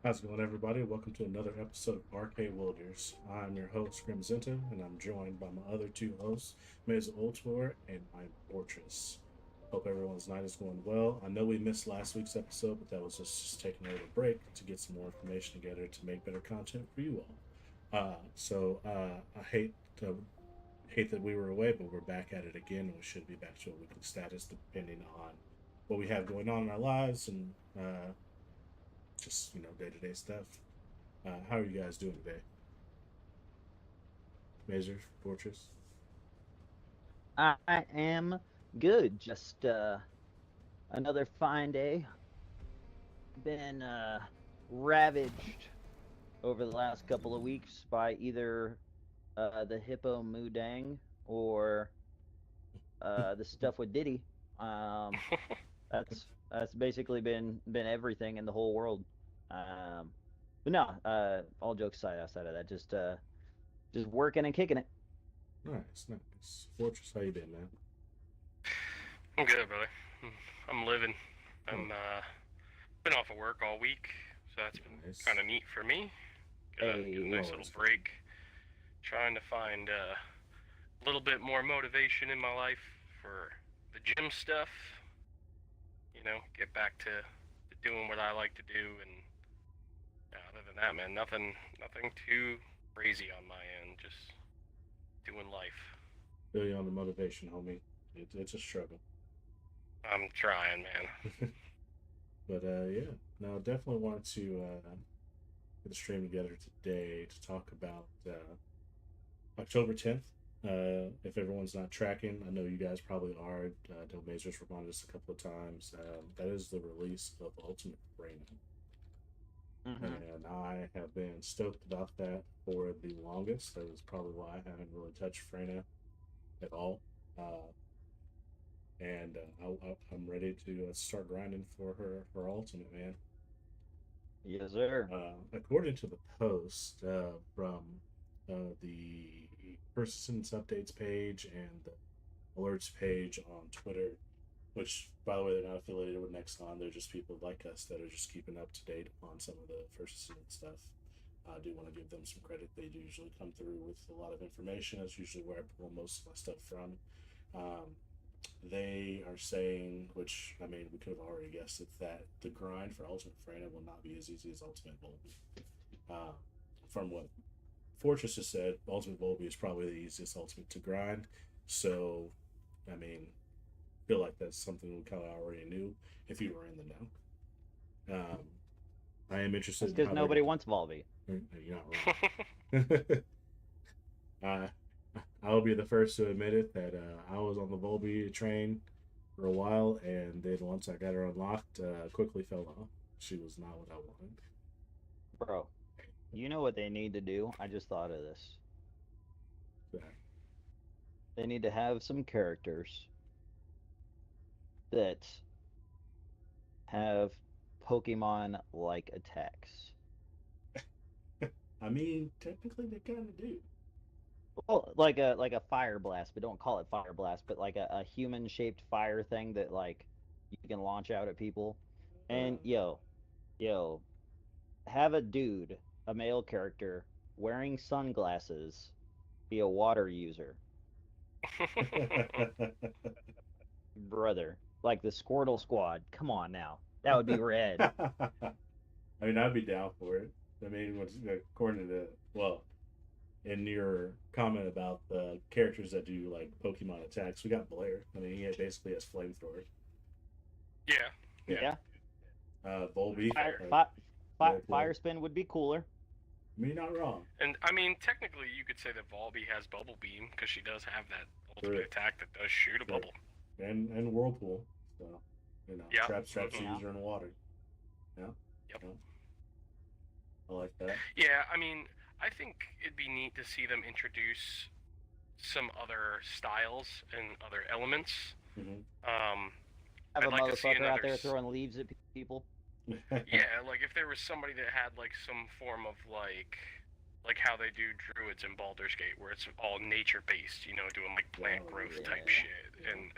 How's it going, everybody? Welcome to another episode of Arche Wielders. I'm your host, Crimzinta, and I'm joined by my other two hosts, Mesa Ultor and my Fortress. Hope everyone's night is going well. I know we missed last week's episode, but that was just taking a little break to get some more information together to make better content for you all. I hate that we were away, but we're back at it again, and we should be back to a weekly status depending on what we have going on in our lives and just day to day stuff. How are you guys doing today? Major Fortress. I am good. Just another fine day. Been ravaged over the last couple of weeks by either the hippo Moodang or the stuff with Diddy. Um, that's basically been everything in the whole world. Um, but no, all jokes aside, outside of that, just working and kicking it. Nice, nice. Fortress, how you been, man? I'm good, brother. I'm living. Oh, I'm been off of work all week, so that's been nice. kind of neat for me. Get a Hey, nice Always little fun. break. Trying to find a little bit more motivation in my life for the gym stuff. Get back to doing what I like to do, and other than that, man, nothing too crazy on my end. Just doing life. Feel you on the motivation, homie. It's a struggle. I'm trying, man. But yeah, no, definitely wanted to get the stream together today to talk about October 10th. If everyone's not tracking, I know you guys probably are. Del Mazer's reminded us a couple of times. That is the release of Ultimate Brain, mm-hmm. and I have been stoked about that for the longest. That is probably why I haven't really touched Freyna at all. Uh, I'm ready to start grinding for her ultimate, man. Yes, sir. According to the post from the persistence updates page and the alerts page on Twitter, which, by the way, they're not affiliated with Nexon. They're just people like us that are just keeping up to date on some of the persistent stuff. I do want to give them some credit. They do usually come through with a lot of information. That's usually where I pull most of my stuff from. Um, they are saying, which I mean, we could have already guessed it, that the grind for Ultimate Freyna will not be as easy as Ultimate Volby. Uh, from what Fortress has said, Ultimate Volby is probably the easiest Ultimate to grind. So, I mean, feel like that's something we kind of already knew if you were in the know. I am That's interested in because how they're nobody going wants Volby. to. You're not wrong. uh, I'll be the first to admit it that I was on the Volby train for a while, and then once I got her unlocked, quickly fell off. She was not what I wanted. Bro, you know what they need to do? I just thought of this. That They need to have some characters that have Pokemon like attacks. I mean, technically they kind of do. Well, like a fire blast, but don't call it fire blast, but like a human shaped fire thing that like you can launch out at people. And yo, have a dude, a male character, wearing sunglasses, be a water user. Brother. Like the Squirtle Squad. Come on now. That would be red. I mean, I'd be down for it. I mean, according to well, in your comment about the characters that do like Pokemon attacks, we got Blair. I mean, he basically has flamethrower. Yeah, yeah, Yeah. Volbeat, Fire Whirlpool. fire spin would be cooler. I mean, not wrong. and I mean, technically, you could say that Volby has Bubble Beam because she does have that ultimate True. attack that does shoot a Right. bubble. And Whirlpool. So, Yeah. traps the Mm-hmm. Yeah. user in water. Yeah. Yep. Yeah. I like that. Yeah, I mean, I think it'd be neat to see them introduce some other styles and other elements. Mm-hmm. Um, Have I'd a like to see motherfucker out another. there throwing leaves at people. Yeah, like if there was somebody that had like some form of like how they do druids in Baldur's Gate, where it's all nature based, doing like plant Oh, growth yeah. type shit, Yeah. and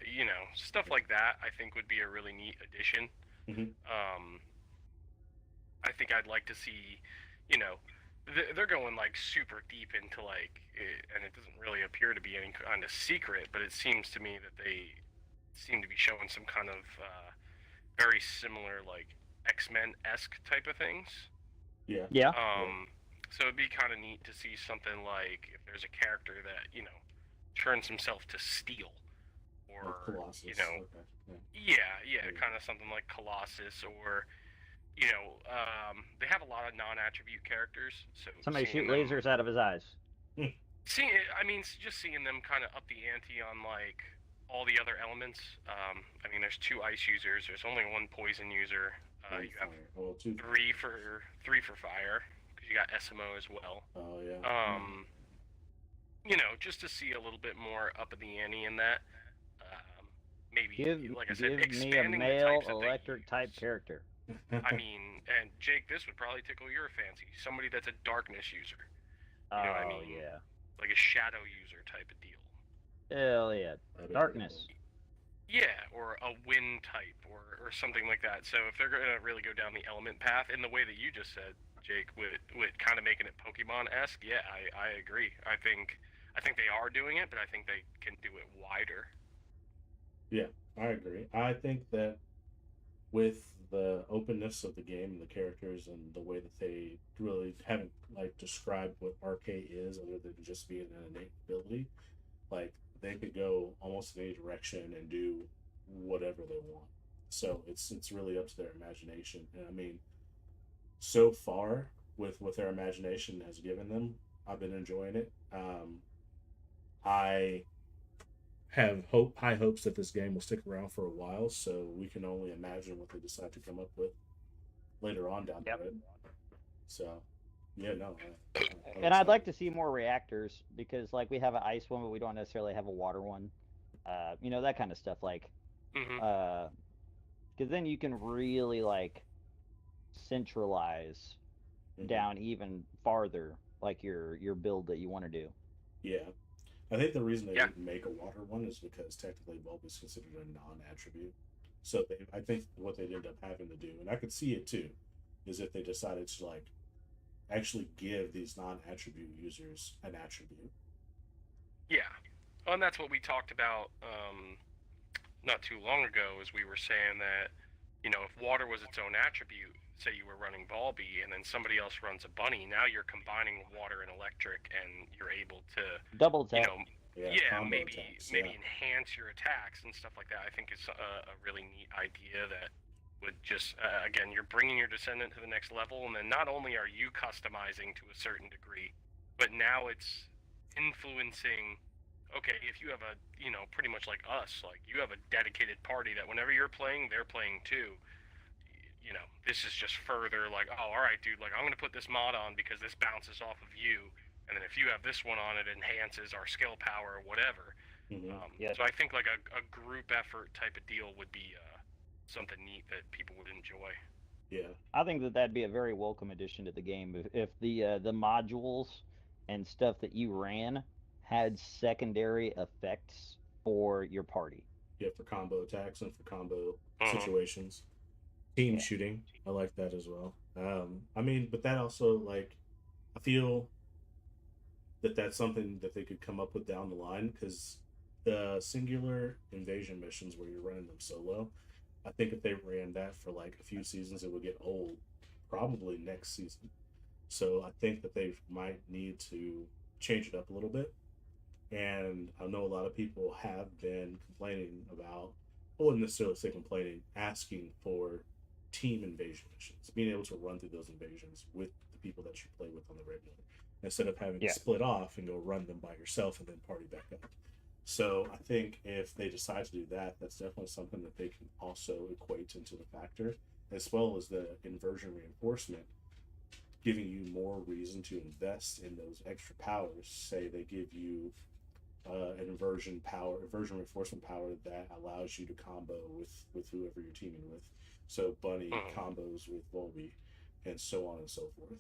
stuff like that. I think would be a really neat addition. Mm-hmm. Um, I think I'd like to see, you know, they're going like super deep into like, and it doesn't really appear to be any kind of secret, but it seems to me that they seem to be showing some kind of very similar like X-Men esque type of things. Yeah. Yeah. So it'd be kind of neat to see something like if there's a character that turns himself to steel, Like or Colossus. Okay. yeah, kind of something like Colossus, or they have a lot of non-attribute characters, so Somebody shoot seeing them, lasers out of his eyes. just seeing them kind of up the ante on like all the other elements. I mean, there's 2 ice users. There's only 1 poison user. You have two. three for fire because you got SMO as well. Oh yeah. Just to see a little bit more up in the ante in that. Maybe, like I said, give me a expanding the male types that they electric type use. character. I mean, and Jake, this would probably tickle your fancy. Somebody that's a darkness user. You know what I mean? Yeah. Like a shadow user type of deal. Hell yeah. Darkness. Yeah, or a wind type, or something like that. So if they're going to really go down the element path in the way that you just said, Jake, with kind of making it Pokemon-esque, yeah, I agree. I think they are doing it, but I think they can do it wider. Yeah, I agree. I think that with the openness of the game and the characters and the way that they really haven't like described what Arche is other than just being an innate ability, like they could go almost in any direction and do whatever they want. So it's really up to their imagination. And I mean, so far with what their imagination has given them, I've been enjoying it. I have high hopes that this game will stick around for a while, so we can only imagine what they decide to come up with later on down the road. So, yeah, no. And I'd like to see more reactors because, like, we have an ice one, but we don't necessarily have a water one. That kind of stuff. Like, because then you can really like centralize down even farther, like your build that you want to do. Yeah. I think the reason they didn't make a water one is because technically bulb is considered a non-attribute. So I think what they'd end up having to do, and I could see it too, is if they decided to like actually give these non-attribute users an attribute. Yeah, well, and that's what we talked about not too long ago. As we were saying that if water was its own attribute, say you were running Volby and then somebody else runs a bunny, now you're combining water and electric, and you're able to double tap. Maybe enhance your attacks and stuff like that. I think it's a really neat idea that would just again, you're bringing your descendant to the next level, and then not only are you customizing to a certain degree, but now it's influencing. Okay, if you have a pretty much like us, like you have a dedicated party that whenever you're playing, they're playing too. This is just further like, oh, all right, dude, like I'm gonna put this mod on because this bounces off of you, and then if you have this one on, it enhances our skill power or whatever. So I think like a group effort type of deal would be something neat that people would enjoy. Yeah, I think that'd be a very welcome addition to the game if the modules and stuff that you ran had secondary effects for your party. Yeah, for combo attacks and for combo situations. Team shooting, I like that as well. I mean, but that also like, I feel that that's something that they could come up with down the line because the singular invasion missions where you're running them solo, I think if they ran that for like a few seasons, it would get old, probably next season. So I think that they might need to change it up a little bit. And I know a lot of people have been complaining about, I wouldn't necessarily say complaining, asking for team invasion missions, being able to run through those invasions with the people that you play with on the regular, instead of having to split off and go run them by yourself and then party back up. So I think if they decide to do that, that's definitely something that they can also equate into the factor, as well as the inversion reinforcement, giving you more reason to invest in those extra powers. Say they give you an inversion reinforcement power that allows you to combo with whoever you're teaming with. So Bunny combos with Volby, and so on and so forth.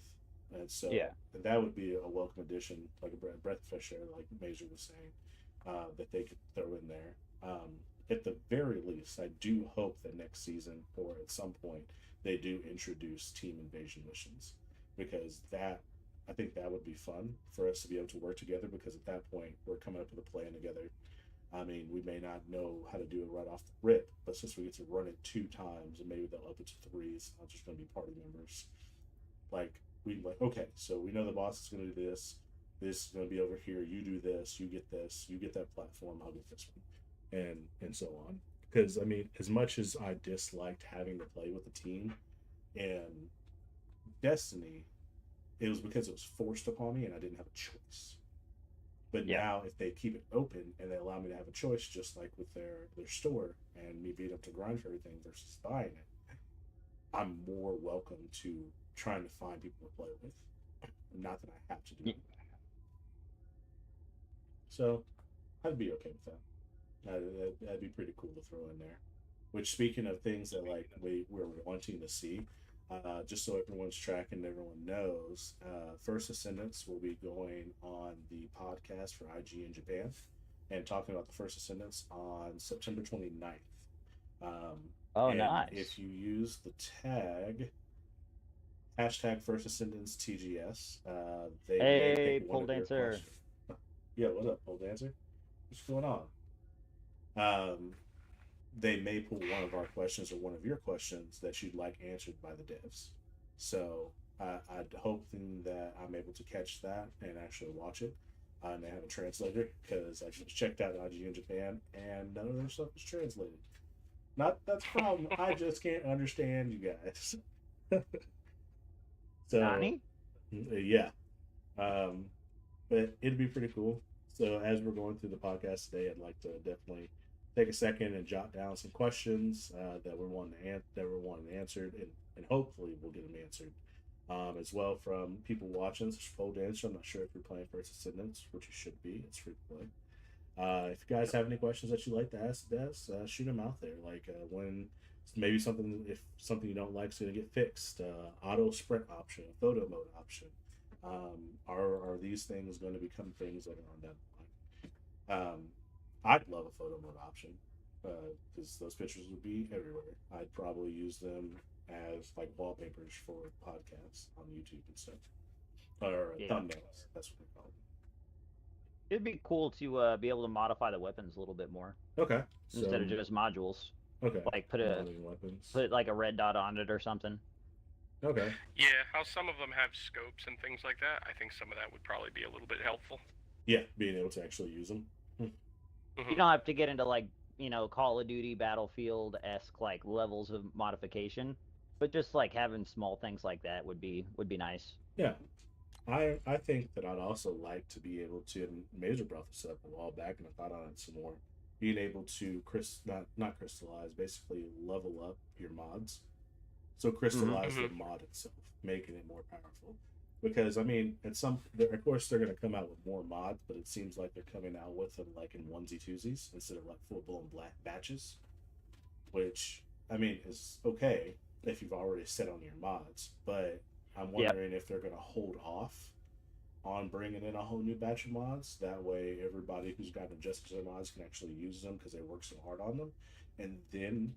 And so that would be a welcome addition, like a breath of fresh air, like Mazer was saying, that they could throw in there. At the very least, I do hope that next season, or at some point, they do introduce team invasion missions, because that I think that would be fun for us to be able to work together, because at that point we're coming up with a plan together. I mean, we may not know how to do it right off the rip, but since we get to run it 2 times and maybe they'll up it to 3, it's not just going to be party members. Like, we like, okay, so we know the boss is going to do this. This is going to be over here. You do this. You get this. You get that platform. I'll get this one, and so on. Because I mean, as much as I disliked having to play with the team and Destiny, it was because it was forced upon me and I didn't have a choice. But now, if they keep it open and they allow me to have a choice, just like with their store and me being able to grind for everything versus buying it, I'm more welcome to trying to find people to play with. Not that I have to do it. So I'd be okay with that. That'd be pretty cool to throw in there. Which, speaking of things that like we're wanting to see, just so everyone's tracking, everyone knows, First Ascendants will be going on the podcast for IG in Japan and talking about the First Ascendants on September 29th. And nice. if you use the tag hashtag First Ascendants TGS, they may pick one Pole of your dancer. questions. Yeah, what up, pole dancer? What's going on? They may pull one of our questions or one of your questions that you'd like answered by the devs. So I'd hoping that I'm able to catch that and actually watch it. And they have a translator, because I just checked out IG in Japan and none of their stuff is translated. Not that's a problem. I just can't understand you guys. So Nani? yeah, but it'd be pretty cool. So as we're going through the podcast today, I'd like to definitely take a second and jot down some questions that we're wanting answered, and hopefully we'll get them answered. As well from people watching, such as Pole Dancer. I'm not sure if you're playing First Ascendants, which you should be. It's free to play. If you guys have any questions that you'd like to ask devs, shoot them out there. Like when maybe if something you don't like is going to get fixed, auto sprint option, photo mode option. Are these things going to become things later on down the line? I'd love a photo mode option, because those pictures would be everywhere. I'd probably use them as like wallpapers for podcasts on YouTube and stuff, or thumbnails. That's what they call them. It'd be cool to be able to modify the weapons a little bit more. Okay. Instead of just modules. Okay. Like put like a red dot on it or something. Okay. Yeah, how some of them have scopes and things like that. I think some of that would probably be a little bit helpful. Yeah, being able to actually use them. Mm-hmm. You don't have to get into like, Call of Duty Battlefield-esque like levels of modification, but just like having small things like that would be nice. Yeah. I think that I'd also like to be able to, and Major brought this up a while back and I thought on it some more, being able to not crystallize, basically level up your mods. So crystallize the mod itself, making it more powerful. Because I mean, of course they're going to come out with more mods, but it seems like they're coming out with them like in onesie twosies instead of like full blown black batches. Which I mean is okay if you've already set on your mods, but I'm wondering if they're going to hold off on bringing in a whole new batch of mods. That way, everybody who's got adjusted to their mods can actually use them because they work so hard on them, and then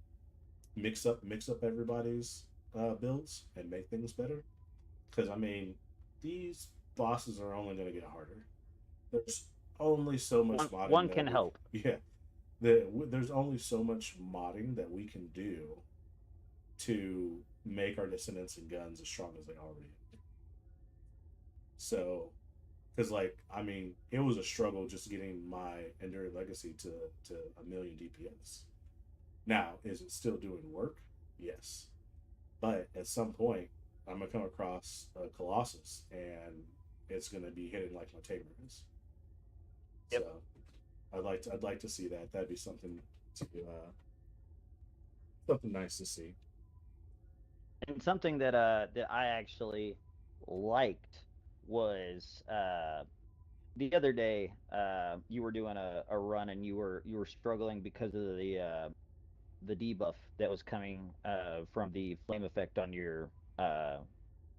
mix up everybody's builds and make things better. Because I mean, these bosses are only going to get harder. There's only so much modding. One can help. Yeah, there's only so much modding that we can do to make our descendants and guns as strong as they already are. So, because like I mean, it was a struggle just getting my Enduring Legacy to 1,000,000 DPS. Now, is it still doing work? Yes, but at some point, I'm gonna come across a Colossus, and it's gonna be hitting like my Tamer is. Yep. So, I'd like to see that. That'd be something something nice to see. And something that I actually liked was the other day you were doing a run and you were struggling because of the debuff that was coming from the flame effect on your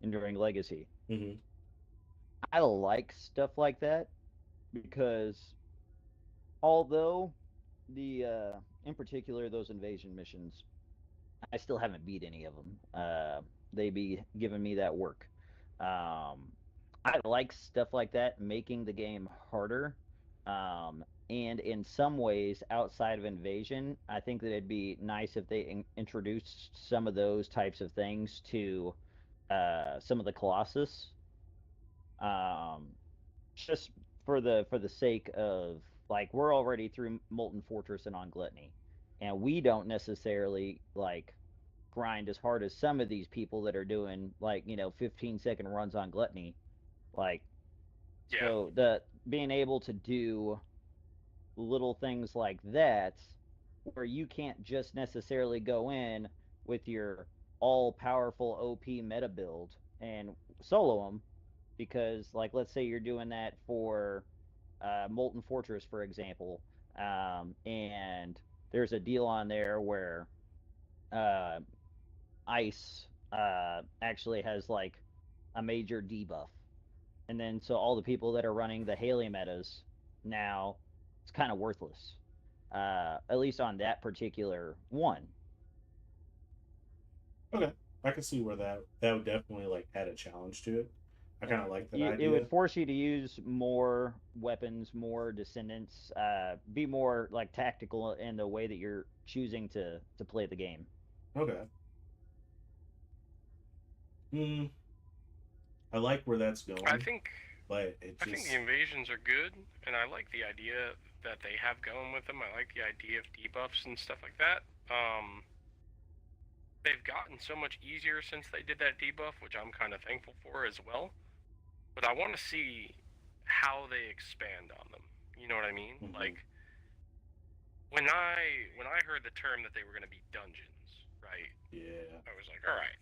Enduring Legacy. Mm-hmm. I like stuff like that because although the in particular those invasion missions I still haven't beat any of them. They be giving me that work. I like stuff like that, making the game harder. And in some ways, outside of Invasion, I think that it'd be nice if they introduced some of those types of things to some of the Colossus. Um, just for the sake of, like, we're already through Molten Fortress and on Gluttony, and we don't necessarily like grind as hard as some of these people that are doing, like, 15-second runs on Gluttony. Like, Yeah. so the being able to do little things like that, where you can't just necessarily go in with your all powerful OP meta build and solo them, because, like, let's say you're doing that for Molten Fortress, for example, and there's a deal on there where uh, Ice actually has like a major debuff, and then so all the people that are running the Haley metas now, it's kind of worthless. At least on that particular one. Okay, I can see where that would definitely like add a challenge to it. I kind of like that It idea. would force you to use more weapons, more descendants, be more like tactical in the way that you're choosing to play the game. Okay. Hmm. I like where that's I going, think but it I think just the invasions are good, and I like the idea that they have going with them. I like the idea of debuffs and stuff like that. They've gotten so much easier since they did that debuff, which I'm kind of thankful for as well. But I want to see how they expand on them. You know what I mean? Mhm. Like when I heard the term that they were going to be dungeons, right? yeah. I was like, all right,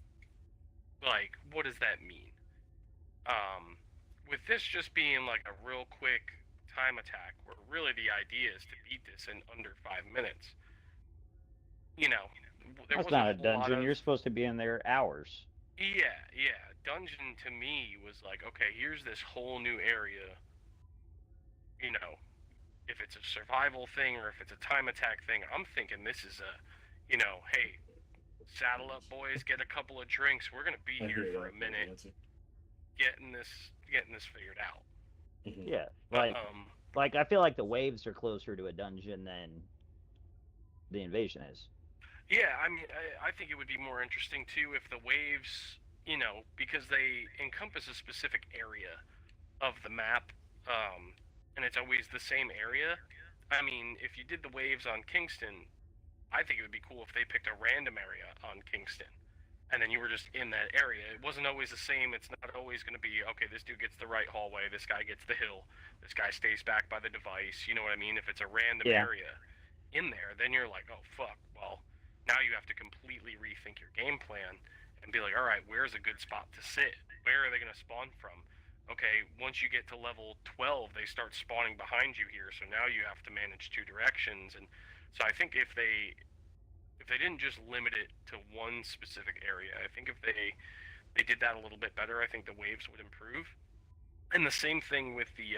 like what does that mean? Um, with this just being like a real quick time attack, where really the idea is to beat this in under 5 minutes. You know, there That's wasn't not a a whole lot dungeon. of You're supposed to be in there hours. yeah. Dungeon to me was like, okay, here's this whole new area. You know, if it's a survival thing or if it's a time attack thing, I'm thinking this is a, hey, saddle up, boys, get a couple of drinks. We're gonna be I here hear for a that minute, answer. getting this figured out. Mhm. Yeah, Um, like I feel like the waves are closer to a dungeon than the invasion is. yeah, I mean, I think it would be more interesting too if the waves, because they encompass a specific area of the map, and it's always the same area. I mean, if you did the waves on Kingston, I think it would be cool if they picked a random area on Kingston, and then you were just in that area. It wasn't always the same. It's not always going to be, okay, this dude gets the right hallway, this guy gets the hill, this guy stays back by the device. You know what I mean? If it's a random Yeah. area in there, then you're like, oh fuck. Well, now you have to completely rethink your game plan and be like, all right, where's a good spot to sit? Where are they going to spawn from? Okay, once you get to level 12, they start spawning behind you here. So now you have to manage two directions. And so I think if they didn't just limit it to one specific area, I think if they did that a little bit better, I think the waves would improve. And the same thing with the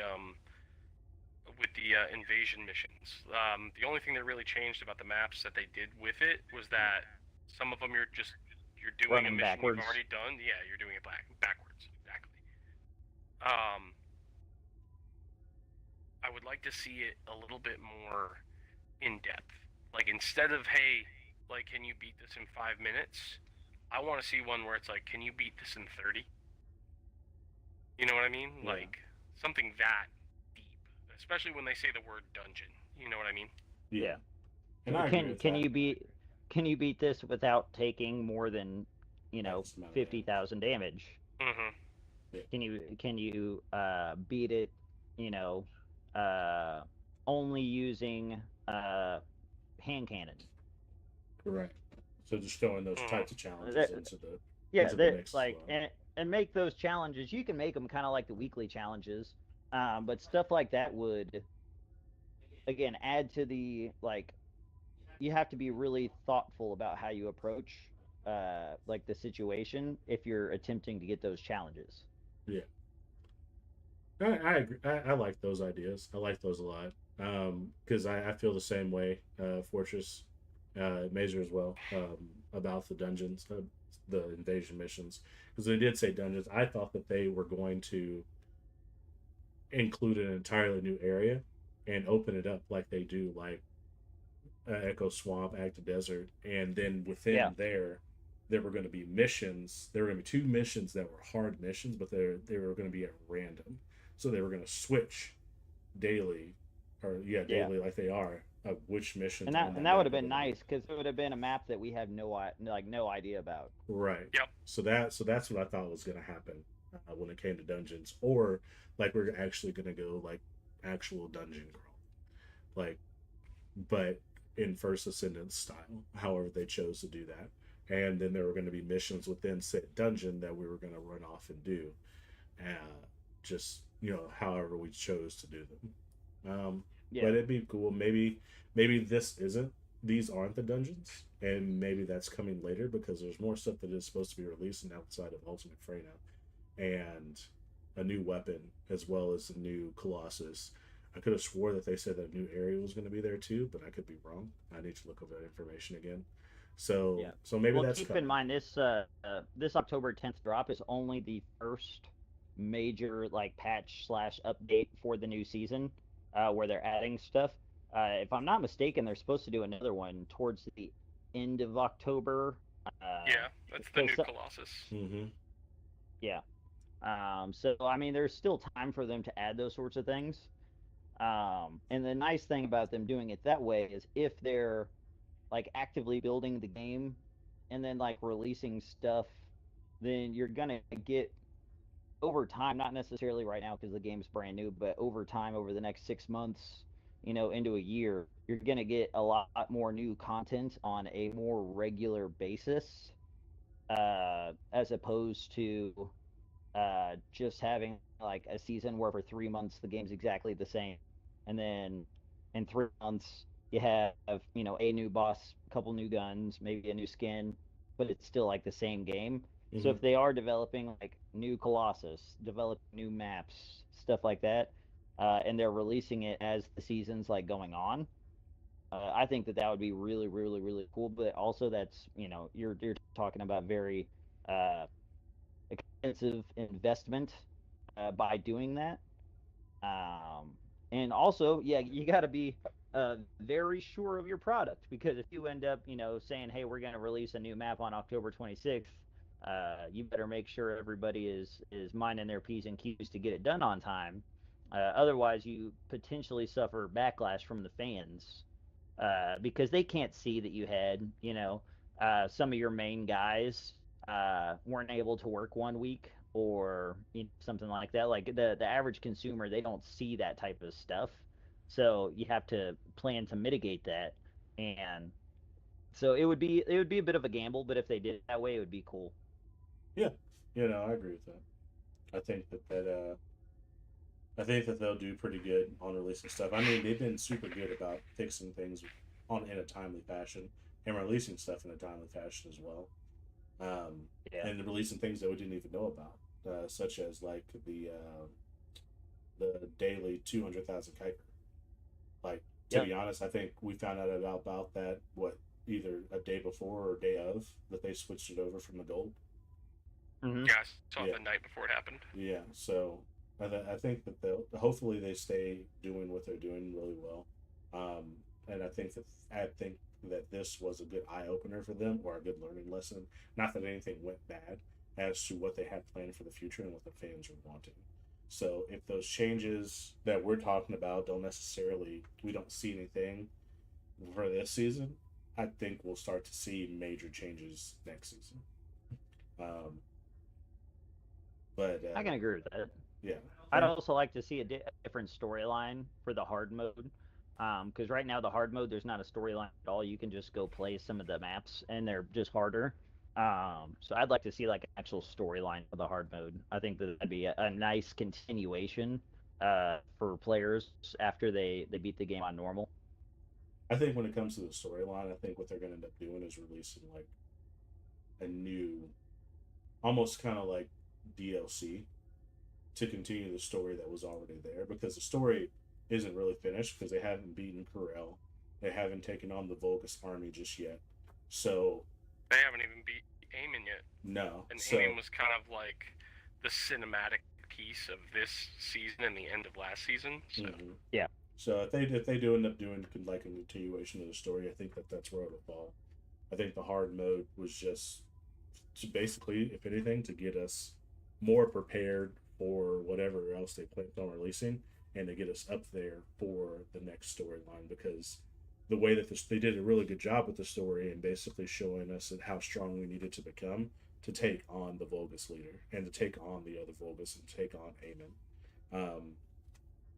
invasion missions. The only thing that really changed about the maps that they did with it was that some of them you're doing a Running mission backwards. you've already done. Yeah, you're doing it backwards. Exactly. Um, I would like to see it a little bit more in depth. Like, instead of, hey, like, can you beat this in 5 minutes? I want to see one where it's like, can you beat this in 30? You know what I mean? Yeah. Like, something that deep, especially when they say the word dungeon. You know what I mean? Yeah. Yeah. And I agree Can with can that. you beat can you beat this without taking more than X amount of damage. 50,000 damage? Mm-hmm. Yeah. Can you beat it, you know, uh, only using hand cannon? Correct. So just throwing those Mm-hmm. types of challenges That- into the yeah, mix as like, well. and make those challenges. You can make them kind of like the weekly challenges, but stuff like that would, again, add to the, like, you have to be really thoughtful about how you approach like the situation if you're attempting to get those challenges. Yeah. I agree. I like those ideas. I like those a lot. Because I feel the same way. Fortress. Major as well, about the dungeons, the invasion missions, because they did say dungeons. I thought that they were going to include an entirely new area and open it up like they do, like Echo Swamp, Active Desert, and then Yeah. within there were going to be missions. There were going to be two missions that were hard missions, but they were going to be at random, so they were going to switch daily, or yeah, Yeah. daily like they are, of which missions And on that that that would map have are been going to be. nice because it would have been a map that we have no idea about. Right. Yep. So that's what I thought was going to happen when it came to dungeons, or like we're actually going to go like actual dungeon crawl, like but in First Ascendant style. However, they chose to do that, and then there were going to be missions within said dungeon that we were going to run off and do, just however we chose to do them. But Yeah. it'd be cool. Maybe this isn't. These aren't the dungeons, and maybe that's coming later because there's more stuff that is supposed to be releasing outside of Ultimate Frey now, and a new weapon as well as a new Colossus. I could have swore that they said that a new area was going to be there too, but I could be wrong. I need to look over that information again. So Yeah. so maybe Well, that's keep in coming. mind this October 10th drop is only the first major like patch slash update for the new season, where they're adding stuff. If I'm not mistaken, they're supposed to do another one towards the end of October. Uh, Yeah, that's the so, new so Colossus. Mm-hmm. yeah. So I mean, there's still time for them to add those sorts of things. And the nice thing about them doing it that way is if they're like actively building the game and then like releasing stuff, then you're gonna get over time, not necessarily right now because the game's brand new, but over time, over the next 6 months, into a year, you're gonna get a lot more new content on a more regular basis, as opposed to just having like a season where for 3 months the game's exactly the same, and then in 3 months you have a new boss, a couple new guns, maybe a new skin, but it's still like the same game. So Mm-hmm. if they are developing like new Colossus, developing new maps, stuff like that, and they're releasing it as the season's like going on, I think that that would be really, really, really cool. But also, that's you're talking about very uh, expensive investment by doing that. Um, and also, yeah, you got to be very sure of your product because if you end up, saying, "Hey, we're going to release a new map on October 26th," you better make sure everybody is minding their p's and q's to get it done on time. Otherwise, you potentially suffer backlash from the fans because they can't see that you had, some of your main guys weren't able to work 1 week or something like that. Like the average consumer, they don't see that type of stuff, so you have to plan to mitigate that. And so it would be a bit of a gamble, but if they did it that way, it would be cool. Yeah, I agree with that. I think I think that they'll do pretty good on releasing stuff. I mean, they've been super good about fixing things on in a timely fashion and releasing stuff in a timely fashion as well. Yeah. And releasing things that we didn't even know about, such as like the daily 200,000 kiker. Like, to Yep. be honest, I think we found out about that what either a day before or day of that they switched it over from the gold. Hmm. Yeah, I saw it Yeah, the night before it happened. yeah. So I think that they'll hopefully they stay doing what they're doing really well. And I think that this was a good eye opener for them or a good learning lesson. Not that anything went bad as to what they had planned for the future and what the fans were wanting. So if those changes that we're talking about we don't see anything for this season, I think we'll start to see major changes next season. Um, but I can agree with that. yeah, I'd and also like to see a different storyline for the hard mode. Because right now the hard mode, there's not a storyline at all. You can just go play some of the maps, and they're just harder. So I'd like to see like an actual storyline for the hard mode. I think that that'd be a nice continuation for players after they beat the game on normal. I think when it comes to the storyline, I think what they're going to end up doing is releasing like a new, almost kind of like DLC to continue the story that was already there because the story isn't really finished because they haven't beaten Corel. They haven't taken on the Vulgus army just yet. So They haven't even beat Eamon yet. no. And So Eamon was kind of like the cinematic piece of this season and the end of last season. So Yeah. So if they do end up doing like a continuation of the story, I think that's where it'll fall. I think the hard mode was just to basically, if anything, to get us more prepared for whatever else they plan on releasing, and to get us up there for the next storyline. Because the way that they did a really good job with the story and basically showing us how strong we needed to become to take on the Vulgus leader and to take on the other Vulgus and take on Aemon.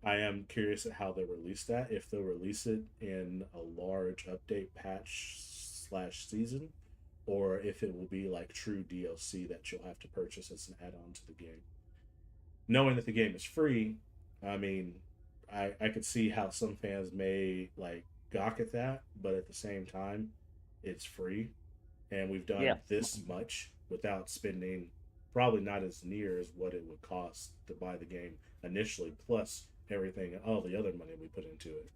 I am curious at how they release that. If they'll release it in a large update patch slash season, or if it will be like true DLC that you'll have to purchase as an add-on to the game. Knowing that the game is free, I mean, I could see how some fans may like gawk at that, but at the same time, it's free, and we've done this much without spending probably not as near as what it would cost to buy the game initially, plus everything, all the other money we put into it.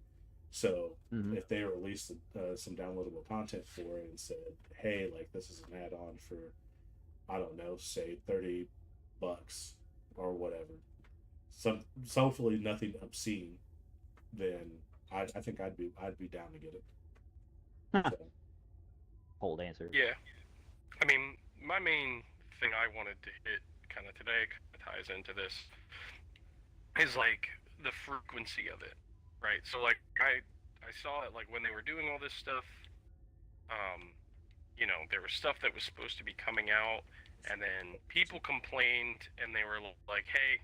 So if they released some downloadable content for it and said, "Hey, like this is an add-on for, I don't know, say $30 or whatever," so hopefully nothing obscene, then I think I'd be down to get it. So. Cold answer. yeah, I mean, my main thing I wanted to hit kind of today kind of ties into this is like the frequency of it, right? So like I saw it like when they were doing all this stuff. You know, there was stuff that was supposed to be coming out, and then people complained, and they were like, "Hey,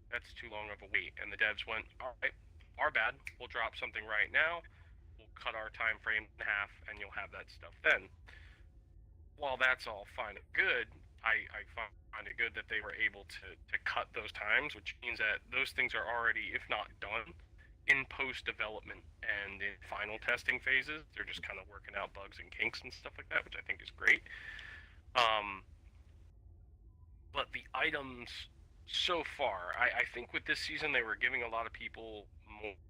that's too long of a wait." And the devs went, "All right, our bad. We'll drop something right now. We'll cut our time frame in half, and you'll have that stuff then." While that's all fine and good, I find it good that they were able to cut those times, which means that those things are already, if not done, in post development and in final testing phases. They're just kind of working out bugs and kinks and stuff like that, which I think is great. But the items so far, I think with this season they were giving a lot of people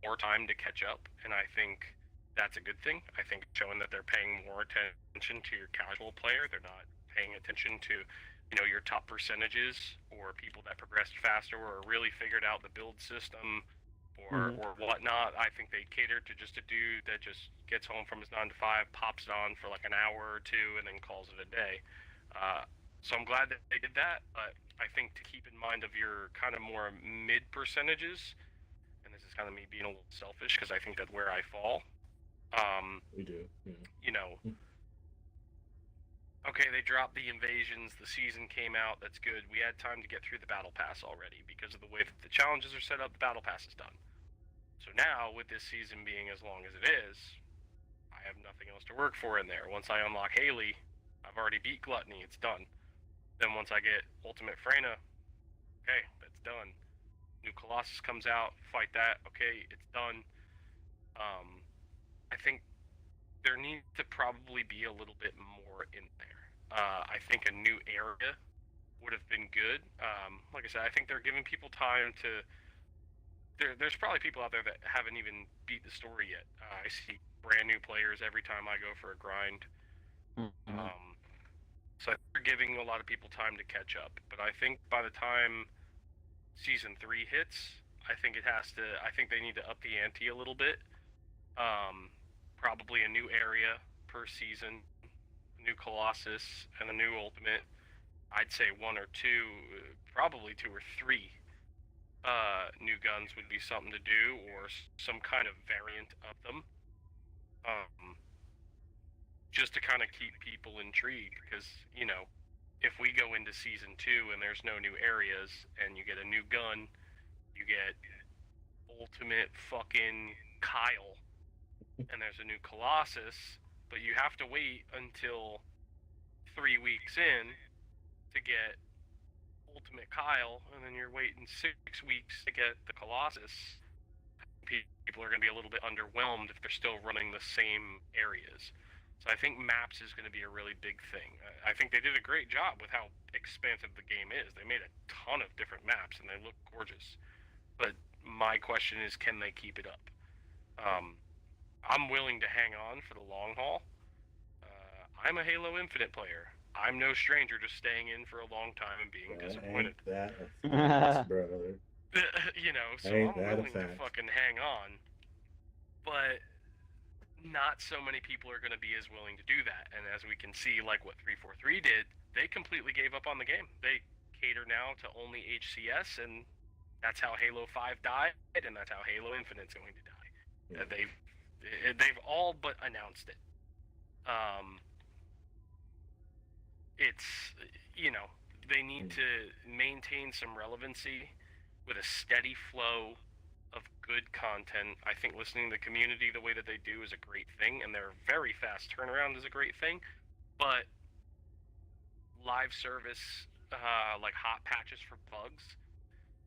more time to catch up, and I think that's a good thing. I think showing that they're paying more attention to your casual player. They're not paying attention to, you know, your top percentages or people that progressed faster or really figured out the build system or whatnot. I think they cater to just a dude that just gets home from his 9 to 5, pops it on for like an hour or two, and then calls it a day. So I'm glad that they did that. But I think to keep in mind of your kind of more mid percentages, and this is kind of me being a little selfish because I think that's where I fall. We do. Yeah. You know, okay, they dropped the invasions, the season came out, that's good. We had time to get through the battle pass already because of the way that the challenges are set up, the battle pass is done. So now, with this season being as long as it is, I have nothing else to work for in there. Once I unlock Haley, I've already beat Gluttony, it's done. Then once I get Ultimate Freyna, okay, that's done. New Colossus comes out, fight that, okay, it's done. I think there needs to probably be a little bit more in there. I think a new area would have been good. Like I said, I think they're giving people time to. There's probably people out there that haven't even beat the story yet. I see brand new players every time I go for a grind. So they're giving a lot of people time to catch up. But I think by the time season 3 hits, I think it has to. I think they need to up the ante a little bit. Probably a new area per season, new Colossus, and a new Ultimate. I'd say 1 or 2, probably 2 or 3 new guns would be something to do, or some kind of variant of them. Just to kind of keep people intrigued, because, you know, if we go into season 2 and there's no new areas, and you get a new gun, you get Ultimate fucking Kyle, and there's a new Colossus, but you have to wait until 3 weeks in to get Ultimate Kyle, and then you're waiting 6 weeks to get the Colossus. People are going to be a little bit underwhelmed if they're still running the same areas. So I think maps is going to be a really big thing. I think they did a great job with how expansive the game is. They made a ton of different maps, and they look gorgeous. But my question is, can they keep it up? I'm willing to hang on for the long haul. I'm a Halo Infinite player. I'm no stranger to staying in for a long time and being disappointed. Ain't that a fact, brother? So Ain't I'm that a willing to fact? fucking hang on, but not so many people are going to be as willing to do that. And as we can see, like what 343 did, they completely gave up on the game. They cater now to only HCS, and that's how Halo 5 died, and that's how Halo Infinite's going to die. Yeah. They've all but announced it. It's they need to maintain some relevancy with a steady flow of good content. I think listening to the community the way that they do is a great thing, and their very fast turnaround is a great thing. But live service, like hot patches for bugs,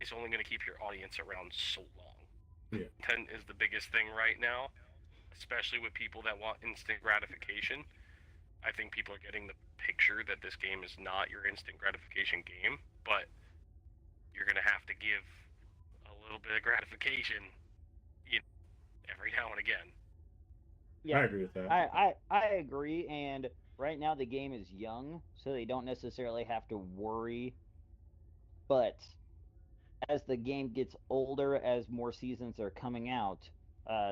is only going to keep your audience around so long. Yeah. Content is the biggest thing right now, especially with people that want instant gratification. I think people are getting the picture that this game is not your instant gratification game, but you're going to have to give a little bit of gratification, every now and again. Yeah, I agree with that. I agree. And right now the game is young, so they don't necessarily have to worry. But as the game gets older, as more seasons are coming out,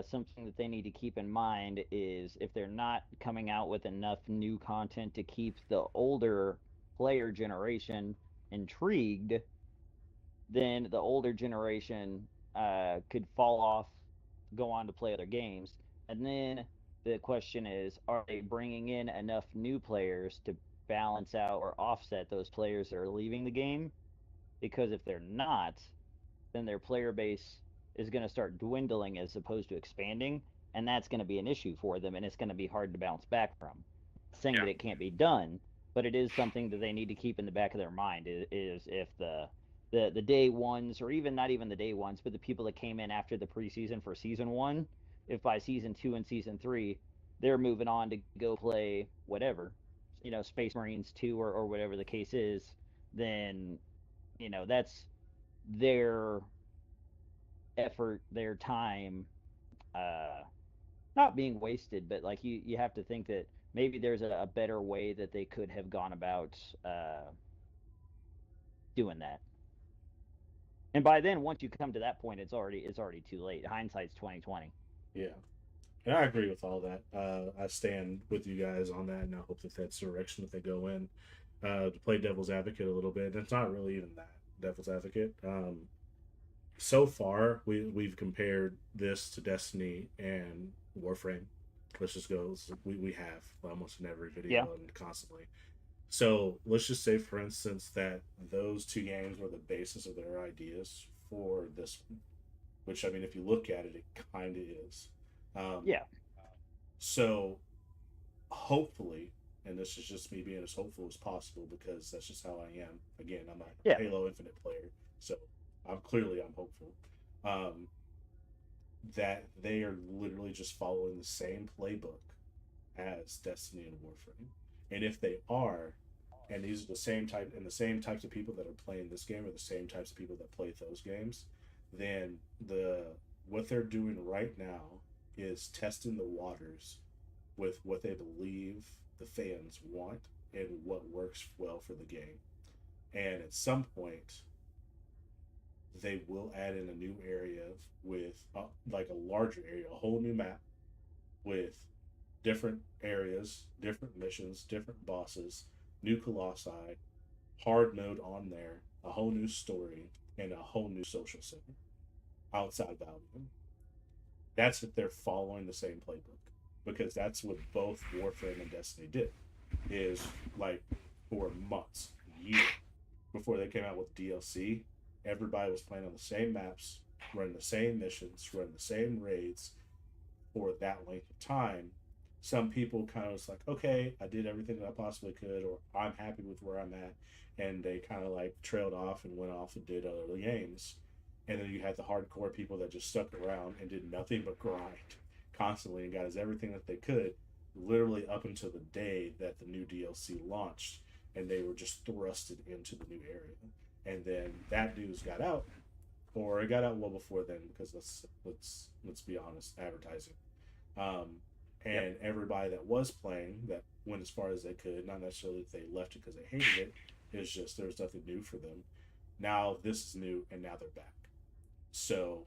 something that they need to keep in mind is if they're not coming out with enough new content to keep the older player generation intrigued, then the older generation could fall off, go on to play other games. And then the question is, are they bringing in enough new players to balance out or offset those players that are leaving the game? Because if they're not, then their player base is going to start dwindling as opposed to expanding, and that's going to be an issue for them, and it's going to be hard to bounce back from. Saying Yeah. that it can't be done, but it is something that they need to keep in the back of their mind. Is if the day ones, or even not even the day ones, but the people that came in after the preseason for season one, if by season two and season three they're moving on to go play whatever, Space Marines 2 or whatever the case is, then that's their effort, their time, uh, not being wasted, but like you have to think that maybe there's a better way that they could have gone about doing that. And by then, once you come to that point, it's already too late. Hindsight's 2020. Yeah. And I agree with all that. I stand with you guys on that, and I hope that that's the direction that they go in. To play devil's advocate a little bit, and it's not really even that devil's advocate. So far, we've compared this to Destiny and Warframe. Let's just go. We have almost in every video Yeah. and constantly. So let's just say, for instance, that those two games were the basis of their ideas for this one. Which, I mean, if you look at it, it kind of is. Um, Yeah. so hopefully, and this is just me being as hopeful as possible because that's just how I am. Again, I'm a Yeah. Halo Infinite player, so I'm hopeful. Um, that they are literally just following the same playbook as Destiny and Warframe, and if they are, and these are the same types of people that are playing this game are the same types of people that play those games, then what they're doing right now is testing the waters with what they believe the fans want and what works well for the game. And at some point, they will add in a new area with like a larger area, a whole new map with different areas, different missions, different bosses, new colossi, hard mode on there, a whole new story, and a whole new social center outside Valve. That's if they're following the same playbook, because that's what both Warframe and Destiny did. Is like for months, years before they came out with DLC, everybody was playing on the same maps, running the same missions, running the same raids for that length of time. Some people kind of was like, okay, I did everything that I possibly could, or I'm happy with where I'm at, and they kind of like trailed off and went off and did other games. And then you had the hardcore people that just stuck around and did nothing but grind constantly and got us everything that they could, literally up until the day that the new DLC launched, and they were just thrusted into the new area. And then that news got out, or it got out well before then, because let's be honest, advertising. Um, Yep. and everybody that was playing that went as far as they could, not necessarily that they left it because they hated it. It's just there was nothing new for them. Now this is new, and now they're back. So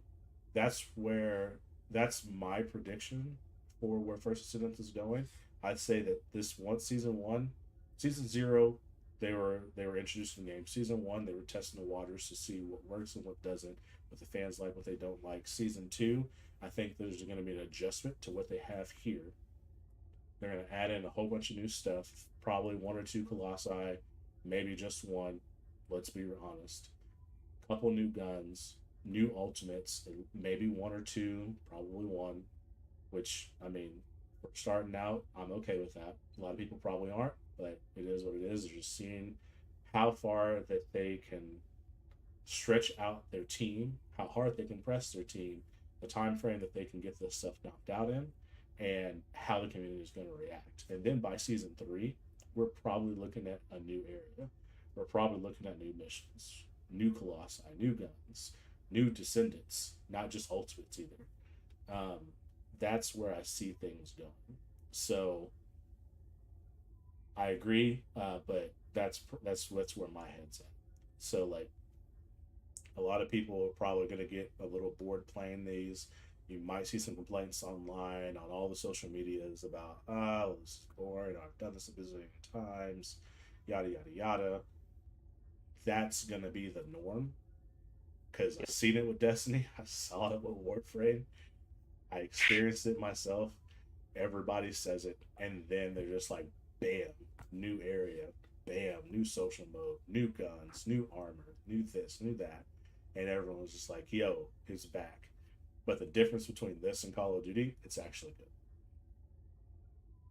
that's where that's my prediction for where First Ascendant is going. I'd say that this one season one, season zero, they were introducing the game. Season one, they were testing the waters to see what works and what doesn't, what the fans like, what they don't like. Season two, I think there's going to be an adjustment to what they have here. They're going to add in a whole bunch of new stuff, probably one or two colossi, maybe just one. Let's be honest. Couple new guns, new ultimates, maybe one or two, probably one. Which I mean, for starting out, I'm okay with that. A lot of people probably aren't, but it is what it is. They're just seeing how far that they can stretch out their team, how hard they can press their team, the time frame that they can get this stuff knocked out in, and how the community is going to react. And then by season three, we're probably looking at a new area. We're probably looking at new missions, new colossi, new guns, new descendants, not just ultimates either. Um, that's where I see things going. So I agree, but that's where my head's at. So like a lot of people are probably going to get a little bored playing these. You might see some complaints online on all the social medias about, oh, this is boring. I've done this a bazillion times, yada, yada, yada. That's going to be the norm because I've seen it with Destiny. I saw it with Warframe. I experienced it myself. Everybody says it. And then they're just like, bam, new area, bam, new social mode, new guns, new armor, new this, new that. And everyone was just like, yo, it's back. But the difference between this and Call of Duty, it's actually good.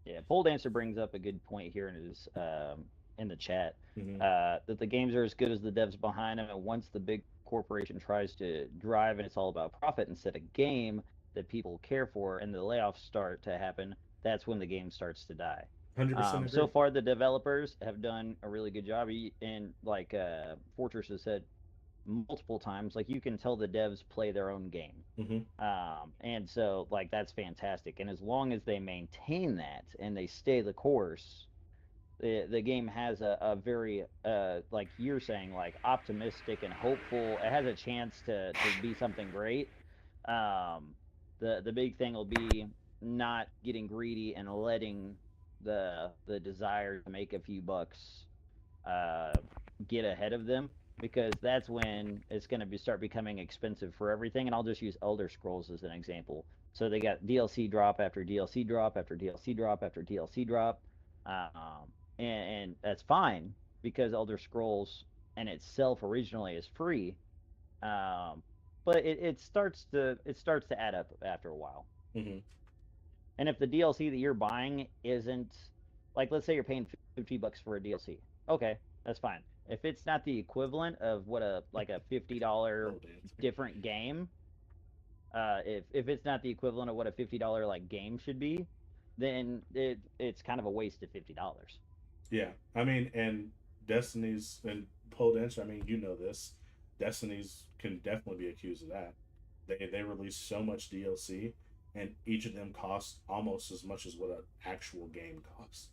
Yeah, Pole Dancer brings up a good point here in the chat, Mm-hmm. that the games are as good as the devs behind them, and once the big corporation tries to drive and it's all about profit instead of game that people care for, and the layoffs start to happen, that's when the game starts to die. 100% So agree. far, the developers have done a really good job, and like Fortress has said multiple times, like you can tell the devs play their own game. Mm-hmm. And so like that's fantastic. And as long as they maintain that and they stay the course, the game has a very like you're saying, like optimistic and hopeful. It has a chance to be something great. Um, the big thing will be not getting greedy and letting the desire to make a few bucks uh, get ahead of them, because that's when it's going to start becoming expensive for everything. And I'll just use Elder Scrolls as an example. So they got DLC drop after DLC drop after DLC drop after DLC drop, and that's fine because Elder Scrolls in itself originally is free, um, but it starts to add up after a while. Mm-hmm. And if the DLC that you're buying isn't, like, let's say you're paying $50 for a DLC, okay, that's fine. If it's not the equivalent of what a like a $50 Old answer. different game, if it's not the equivalent of what a $50 like game should be, then it's kind of a waste of $50. Yeah. I mean, and Destiny's and Pole Dancer, I mean, you know this. Destiny's can definitely be accused of that. They release so much DLC, and each of them costs almost as much as what an actual game costs.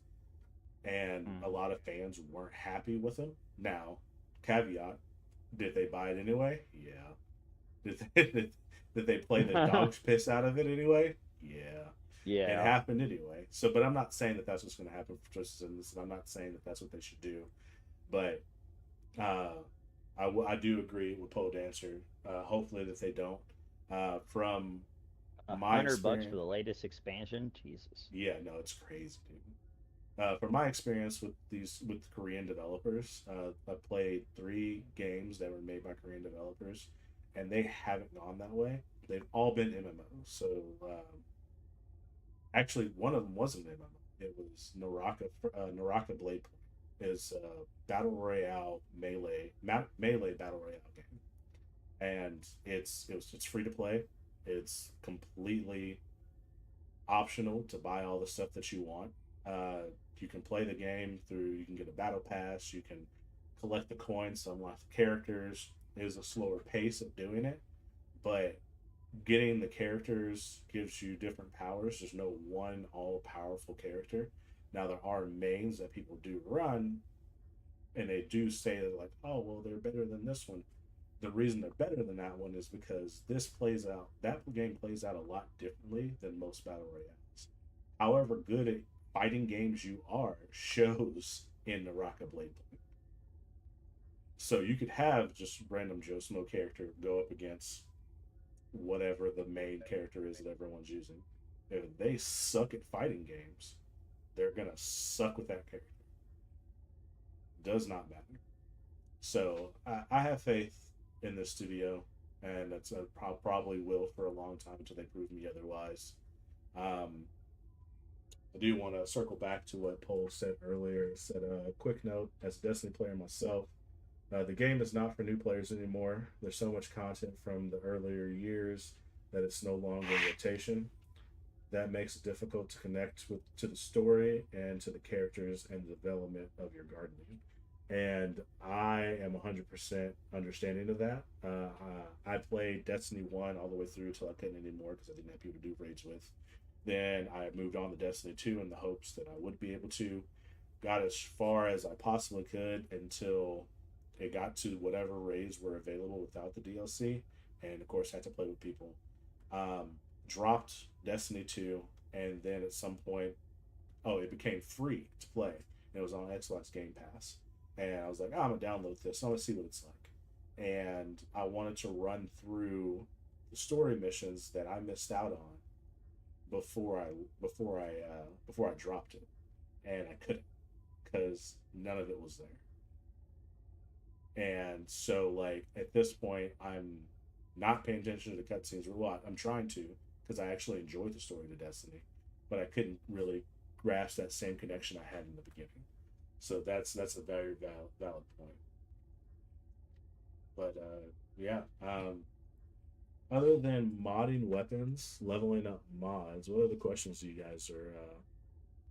And a Mm. lot of fans weren't happy with them. Now, caveat: did they buy it anyway? Yeah. Did did they play the dog's piss out of it anyway? Yeah. It Yeah. happened anyway. So, but I'm not saying that that's what's going to happen for Justice in this, and I'm not saying that that's what they should do. But uh, I do agree with Pole Dancer. Hopefully that they don't. From a my hundred bucks for experience, the latest expansion, Jesus. yeah, no, it's crazy, dude. From my experience with Korean developers, I played 3 games that were made by Korean developers, and they haven't gone that way. They've all been MMOs. So actually, one of them wasn't an MMO. It was Naraka Blade Point. Is a battle royale melee battle royale game, and it's free to play. It's completely optional to buy all the stuff that you want. You can play the game through. You can get a battle pass. You can collect the coins to unlock the characters. It is a slower pace of doing it, but getting the characters gives you different powers. There's no one all powerful character. Now there are mains that people do run, and they do say that like, oh well, they're better than this one. The reason they're better than that one is because that game plays out a lot differently than most battle royales. However good at fighting games you are shows in the Rocket Blade. So you could have just random Joe Smo character go up against whatever the main character is that everyone's using. If they suck at fighting games, they're gonna suck with that character. Does not matter. So I have faith in this studio, and that's probably will for a long time until they prove me otherwise. Um, I do want to circle back to what Paul said earlier. He said a quick note as a Destiny player myself. The game is not for new players anymore. There's so much content from the earlier years that it's no longer in rotation. That makes it difficult to connect with to the story and to the characters and the development of your gardening. And I am 100% understanding of that. I played Destiny 1 all the way through until I couldn't anymore because I didn't have people to do raids with. Then I moved on to Destiny 2 in the hopes that I would be able to. Got as far as I possibly could until it got to whatever raids were available without the DLC. And of course, had to play with people. Um, Dropped Destiny 2, and then at some point, oh, it became free to play. And it was on Xbox Game Pass. And I was like, oh, I'm going to download this. I'm going to see what it's like. And I wanted to run through the story missions that I missed out on before I dropped it, and I couldn't because none of it was there. And so, like at this point, I'm not paying attention to the cutscenes or what. I'm trying to because I actually enjoyed the story of Destiny, but I couldn't really grasp that same connection I had in the beginning. So that's a very valid point. But yeah, other than modding weapons, leveling up mods, what other questions do you guys are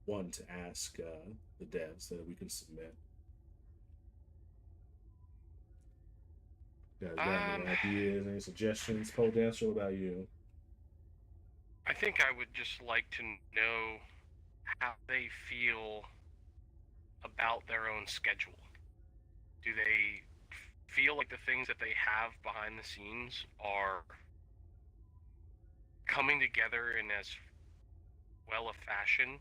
wanting to ask the devs that we can submit? You guys got Um, any ideas, any suggestions? Pole Dancer, what about you? I think I would just like to know how they feel about their own schedule. Do they feel like the things that they have behind the scenes are coming together in as well a fashion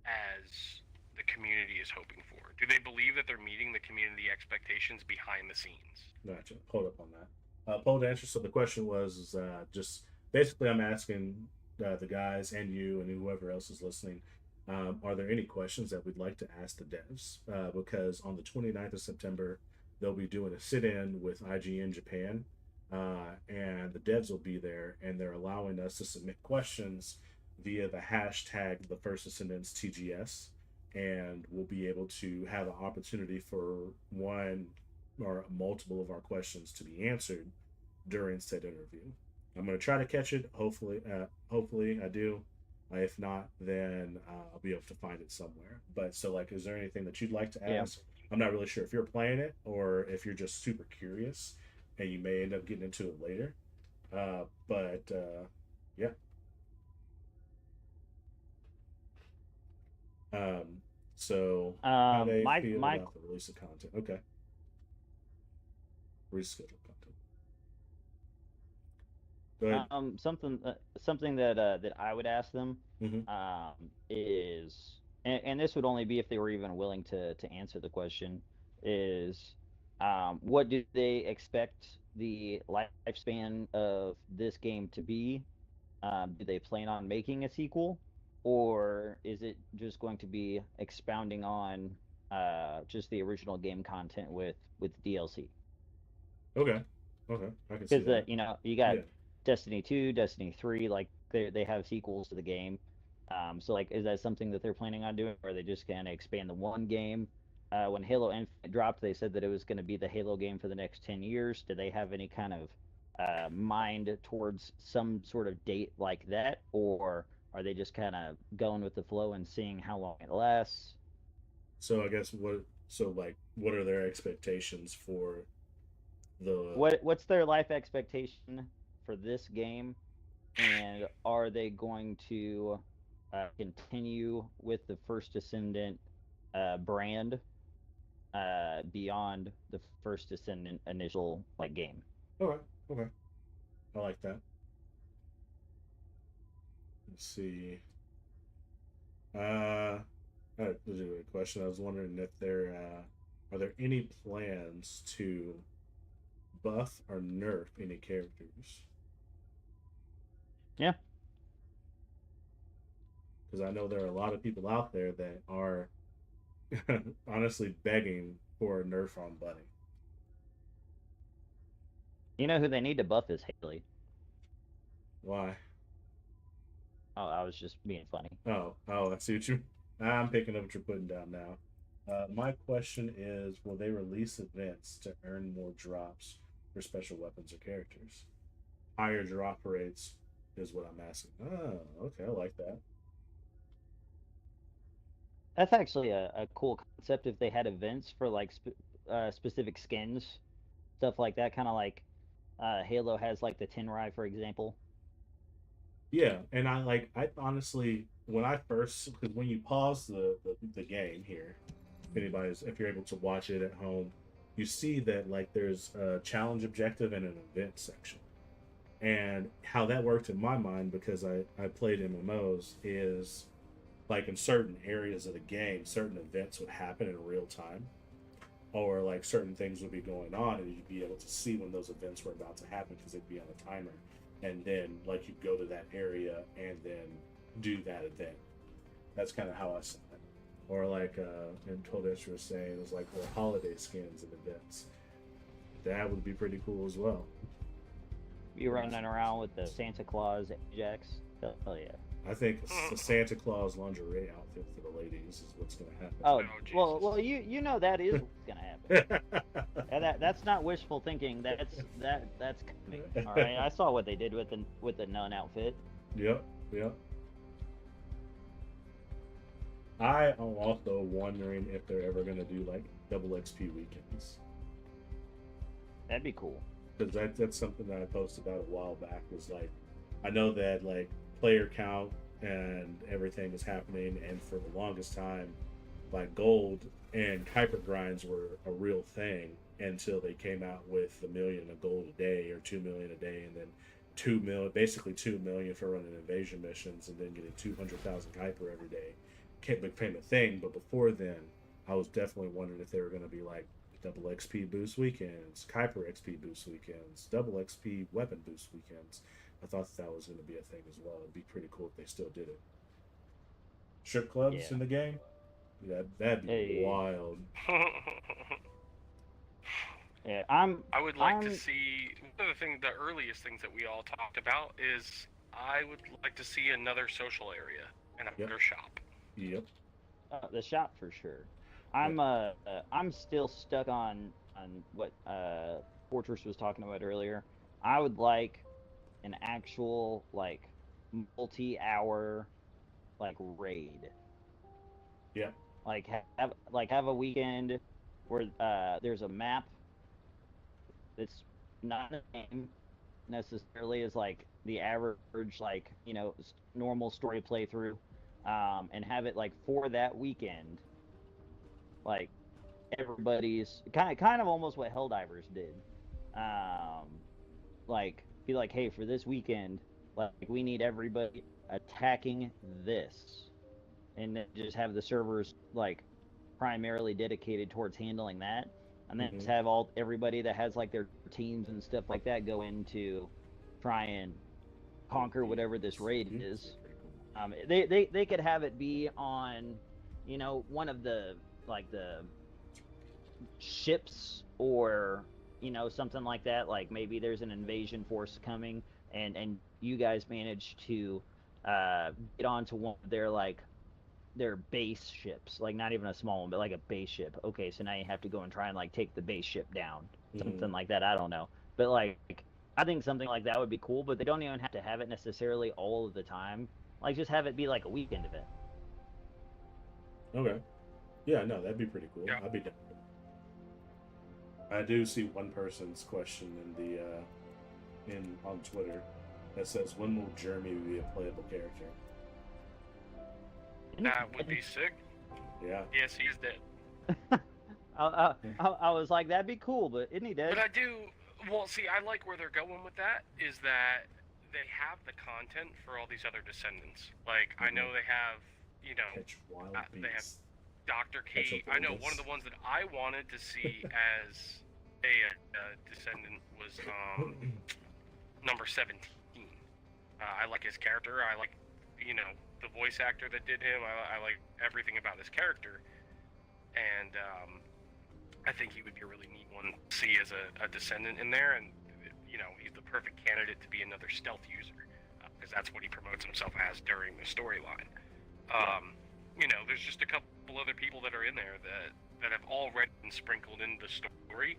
as the community is hoping for? Do they believe that they're meeting the community expectations behind the scenes? Gotcha. Hold up on that. Pole Dancer. So the question was is, just basically I'm asking the guys and you and whoever else is listening. Are there any questions that we'd like to ask the devs? Because on the 29th of September, they'll be doing a sit-in with IGN Japan, and the devs will be there, and they're allowing us to submit questions via the hashtag the First Ascendants TGS, and we'll be able to have an opportunity for one or multiple of our questions to be answered during said interview. I'm going to try to catch it. Hopefully I do. If not, then I'll be able to find it somewhere. But so, like, is there anything that you'd like to ask? I'm not really sure if you're playing it or if you're just super curious, and you may end up getting into it later. But yeah. So how they My feel my about the release of content? Okay, reschedule content. Go ahead. Something that I would ask them Mm-hmm. is, and this would only be if they were even willing to answer the question, is what do they expect the lifespan of this game to be? Do they plan on making a sequel, or is it just going to be expounding on just the original game content with DLC? Okay. Okay. I can see Because that. you got Yeah. Destiny 2, Destiny 3, like they have sequels to the game. So like, is that something that they're planning on doing, or are they just gonna expand the one game? When Halo Infinite dropped, they said that it was going to be the Halo game for the next 10 years. Do they have any kind of mind towards some sort of date like that, or are they just kind of going with the flow and seeing how long it lasts? So I guess what are their expectations for the What's their life expectation for this game, and are they going to continue with the First Descendant brand beyond the First Descendant initial like game? Okay, okay, I like that. Let's see. This is a good question. I was wondering if there are there any plans to buff or nerf any characters? Yeah. Because I know there are a lot of people out there that are honestly begging for a nerf on Bunny. You know who they need to buff is Haley. Why? Oh, I was just being funny. Oh, I see what you. I'm picking up what you're putting down now. My question is, will they release events to earn more drops for special weapons or characters? Higher drop rates is what I'm asking. Oh, okay, I like that. That's actually a cool concept if they had events for like specific skins, stuff like that. Kind of like Halo has like the Tenrai, for example. Yeah, and I honestly when I first because when you pause the game here, if you're able to watch it at home, you see that like there's a challenge objective and an event section. And how that worked in my mind because I played MMOs is like in certain areas of the game, certain events would happen in real time, or like certain things would be going on, and you'd be able to see when those events were about to happen because they'd be on a timer, and then like you'd go to that area and then do that event. That's kind of how I saw it. Or like and Kodesh was saying, it was like well, holiday skins and events. That would be pretty cool as well. You running around with the Santa Claus Ajax? Hell yeah. I think the Santa Claus lingerie outfit for the ladies is what's going to happen. Oh, well, you know that is what's gonna happen. And that's not wishful thinking. That's coming. All right, I saw what they did with the nun outfit. Yep. I am also wondering if they're ever going to do like double XP weekends. That'd be cool. Because that's something that I posted about a while back. Was like, I know that like player count and everything is happening, and for the longest time, like gold and Kuiper grinds were a real thing until they came out with $1 million of gold a day or 2 million a day, and then 2 million, basically 2 million for running invasion missions, and then getting 200,000 Kuiper every day. Became a thing, but before then, I was definitely wondering if they were going to be like double XP boost weekends, Kuiper XP boost weekends, double XP weapon boost weekends. I thought that was going to be a thing as well. It'd be pretty cool if they still did it. Strip clubs in the game? Yeah, that'd be wild. Yeah, I would like to see one of the earliest things that we all talked about is I would like to see another social area and a better shop. Yep. The shop for sure. I'm still stuck on what Fortress was talking about earlier. I would like an actual like multi-hour like raid. Yeah. Like have a weekend where there's a map that's not a game necessarily as like the average like normal story playthrough, and have it like for that weekend, like everybody's kind of almost what Helldivers did. Um, like be like, hey, for this weekend, like we need everybody attacking this, and then just have the servers like primarily dedicated towards handling that, and then just have everybody that has like their teams and stuff like that go into try and conquer whatever this raid is. They could have it be on, one of the like the ships or something like that. Like maybe there's an invasion force coming, and you guys manage to get onto one of their base ships, like not even a small one, but like a base ship. Okay, so now you have to go and try and like take the base ship down, something like that. I don't know, but like I think something like that would be cool. But they don't even have to have it necessarily all of the time. Like just have it be like a weekend event. Okay. Yeah, no, that'd be pretty cool. Yeah. I'd be down. I do see one person's question in on Twitter that says, "When will Jeremy be a playable character?" That would be sick. Yeah. Yes, he's dead. I was like, that'd be cool, but isn't he dead? But I do. Well, see, I like where they're going with that. Is that they have the content for all these other descendants. Like I know they have, you know, Catch wild they have beasts. Dr. Catch K. up I know Oldest. one of the ones that I wanted to see as a descendant was number 17. I like his character. I like, you know, the voice actor that did him. I like everything about his character, and I think he would be a really neat one to see as a descendant in there. And you know, he's the perfect candidate to be another stealth user because that's what he promotes himself as during the storyline. You know, there's just a couple other people that are in there that have already been sprinkled into the story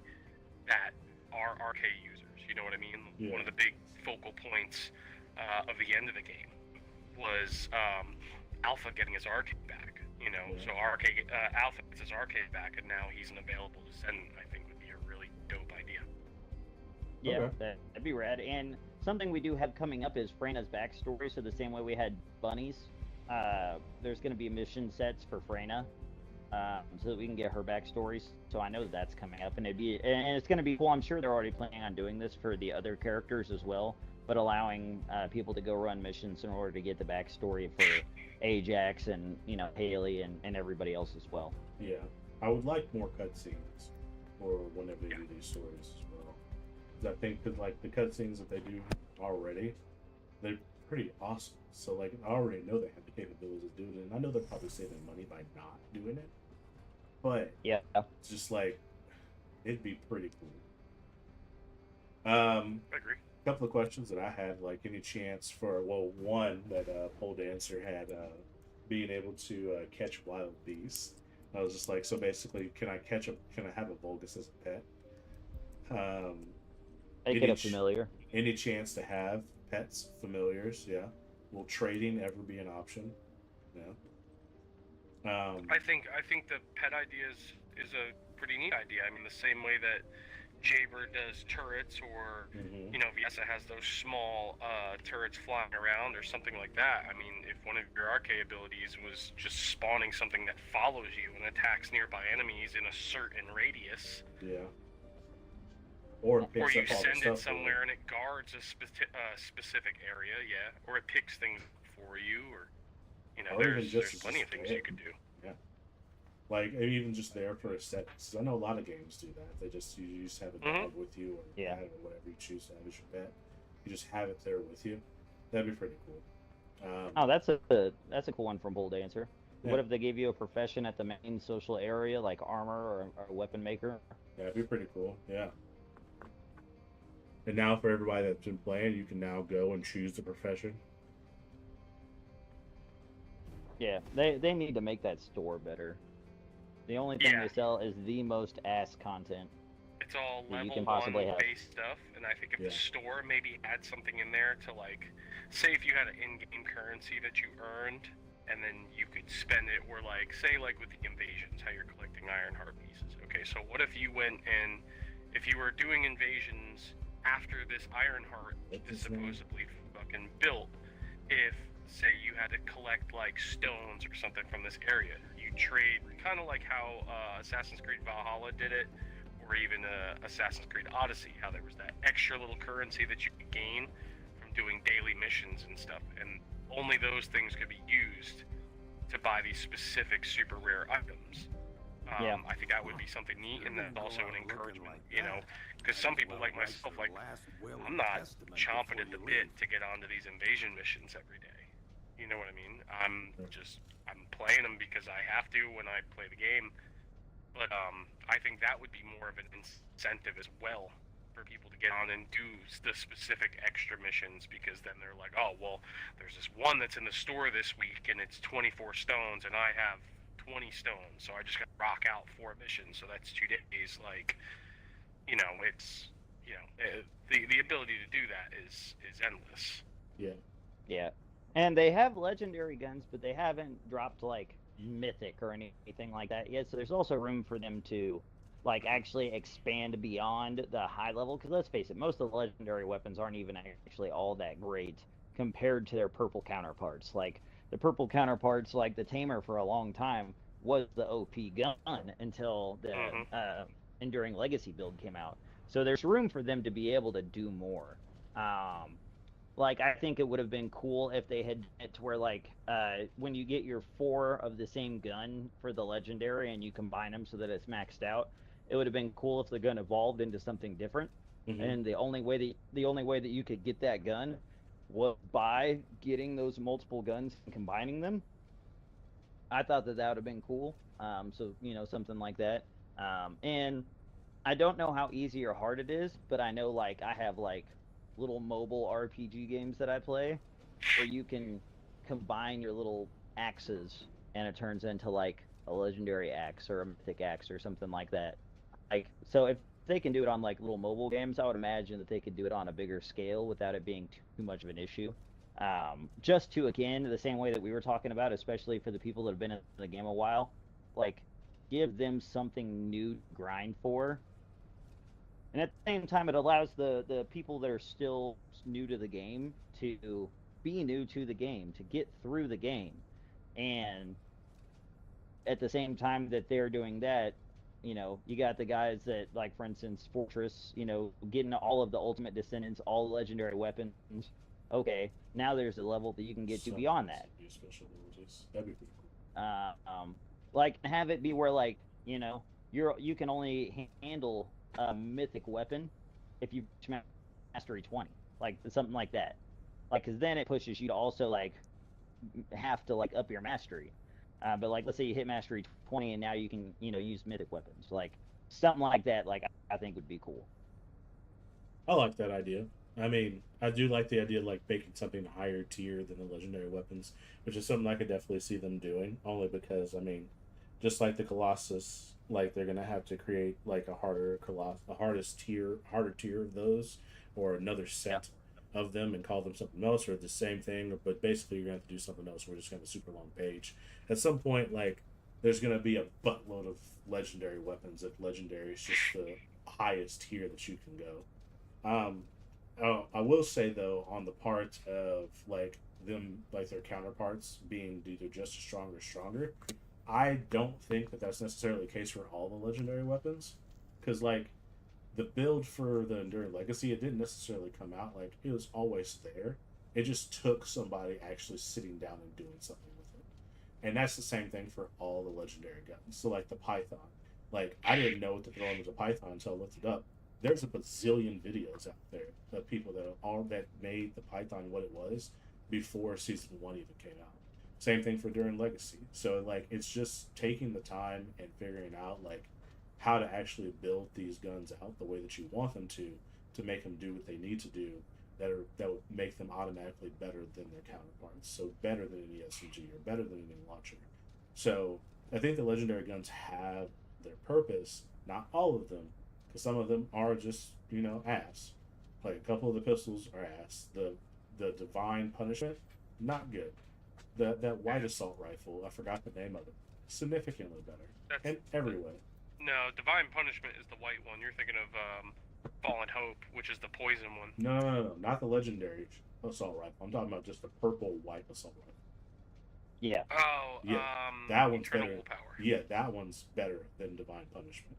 that are Arche users. You know what I mean? Yeah. One of the big focal points of the end of the game was Alpha getting his Arche back. You know, Yeah. so Alpha gets his Arche back, and now he's an available descendant. I think would be a really dope idea. Yeah, Okay. that'd be rad. And something we do have coming up is Freyna's backstory. So the same way we had bunnies, there's going to be mission sets for Freyna, so that we can get her backstories. So I know that's coming up, and it's going to be cool. I'm sure they're already planning on doing this for the other characters as well, but allowing people to go run missions in order to get the backstory for Ajax and Haley and everybody else as well. Yeah, I would like more cutscenes for whenever they do these stories as well. 'Cause I think that like the cutscenes that they do already, they're pretty awesome. So like I already know they have the capabilities of doing it, and I know they're probably saving money by not doing it. But Yeah, it's just like it'd be pretty cool. I agree. Couple of questions that I had, like any chance for one that Pole Dancer had being able to catch wild beasts. I was just like, so basically, can I have a Vulgus as a pet? make Any it a familiar. Any chance to have pets, familiars? Yeah. Will trading ever be an option? No. I think the pet idea is a pretty neat idea. I mean, the same way that Jaybird does turrets, or Viessa has those small turrets flying around, or something like that. I mean, if one of your Arche abilities was just spawning something that follows you and attacks nearby enemies in a certain radius, yeah. Or it or picks you up all the send stuff it somewhere and it guards a specific area, yeah, or it picks things for you, or Or even there's just plenty of things there. you could do. Like even just there for a set. Because I know a lot of games do that. You just have a dog with you, or Yeah. cat, or whatever you choose to have as your pet. You just have it there with you. That'd be pretty cool. Oh, that's a cool one from Bull Dancer. Yeah. What if they gave you a profession at the main social area, like armor or weapon maker? Yeah, it'd be pretty cool. Yeah. And now for everybody that's been playing, you can now go and choose the profession. Yeah, they need to make that store better. The only thing they sell is the most ass content. It's all that you level can 1 possibly have. base stuff, and I think if Yeah. the store maybe had something in there to, like, say if you had an in-game currency that you earned, and then you could spend it, or like, say like with the invasions, how you're collecting Ironheart pieces. Okay, so what if you went and, if you were doing invasions after this Ironheart is supposedly fucking built, if, say you had to collect like stones or something from this area, you trade, kind of like how Assassin's Creed Valhalla did it, or even Assassin's Creed Odyssey, how there was that extra little currency that you could gain from doing daily missions and stuff, and only those things could be used to buy these specific super rare items. I think that would be something neat, and that's also an encouragement, because some people like myself, like, I'm not chomping at the bit to get onto these invasion missions every day. You know what I mean? I'm playing them because I have to when I play the game. But I think that would be more of an incentive as well for people to get on and do the specific extra missions, because then they're like, oh, well, there's this one that's in the store this week and it's 24 stones and I have 20 stones, so I just got to rock out 4 missions, so that's 2 days. Like, it's, the ability to do that is endless. Yeah. And they have legendary guns, but they haven't dropped like mythic or anything like that yet. So there's also room for them to like actually expand beyond the high level. Because let's face it, most of the legendary weapons aren't even actually all that great compared to their purple counterparts. Like the purple counterparts, like the Tamer for a long time was the OP gun until the Mm-hmm. Enduring Legacy build came out. So there's room for them to be able to do more. Like I think it would have been cool if they had it to where like when you get your 4 of the same gun for the legendary and you combine them so that it's maxed out, it would have been cool if the gun evolved into something different. Mm-hmm. And the only way that you could get that gun was by getting those multiple guns and combining them. I thought that would have been cool. So something like that. And I don't know how easy or hard it is, but I know like I have like little mobile RPG games that I play where you can combine your little axes and it turns into like a legendary axe or a mythic axe or something like that. Like so if they can do it on like little mobile games, I would imagine that they could do it on a bigger scale without it being too much of an issue. Just to again the same way that we were talking about, especially for the people that have been in the game a while, like give them something new to grind for, and at the same time it allows the people that are still new to the game to be new to the game, to get through the game. And at the same time that they're doing that, you got the guys that, like for instance Fortress, getting all of the ultimate descendants, all legendary weapons. Okay, now there's a level that you can get to Some beyond that. new special abilities. That'd be pretty cool. uh, um, like have it be where like you can only handle a mythic weapon if you reach mastery 20, like something like that. Like because then it pushes you to also like have to like up your mastery. But like let's say you hit mastery 20 and now you can use mythic weapons, like something like that. Like I think would be cool. I like that idea. I mean, I do like the idea of like making something higher tier than the legendary weapons, which is something I could definitely see them doing. Only because I mean, just like the Colossus, like they're gonna have to create like a harder Colossus, harder tier of those, or another Yeah. set of them and call them something else, or the same thing. But basically, you're gonna have to do something else. We're just gonna have a super long page. At some point, like there's gonna be a buttload of legendary weapons. If legendary is just the highest tier that you can go. Um, I will say though, on the part of like them, like their counterparts being either just as strong or stronger, I don't think that that's necessarily the case for all the legendary weapons, because like the build for the Enduring Legacy, it didn't necessarily come out like it was always there. It just took somebody actually sitting down and doing something with it, and that's the same thing for all the legendary guns. So like the Python, like I didn't know what to throw into the Python until I looked it up. There's a bazillion videos out there of people that made the Python what it was before season one even came out. Same thing for During Legacy. So like it's just taking the time and figuring out like how to actually build these guns out the way that you want them to make them do what they need to do, that would make them automatically better than their counterparts. So better than any SMG or better than any launcher. So I think the legendary guns have their purpose. Not all of them, because some of them are just ass. Like a couple of the pistols are ass. The divine punishment, not good. That white assault rifle, I forgot the name of it. Significantly better That's in every way. no, Divine Punishment is the white one. You're thinking of Fallen Hope, which is the poison one. No, not the legendary assault rifle. I'm talking about just the purple white assault rifle. Yeah. Oh, Yeah, that one's Eternal better. Willpower. Yeah, that one's better than divine punishment.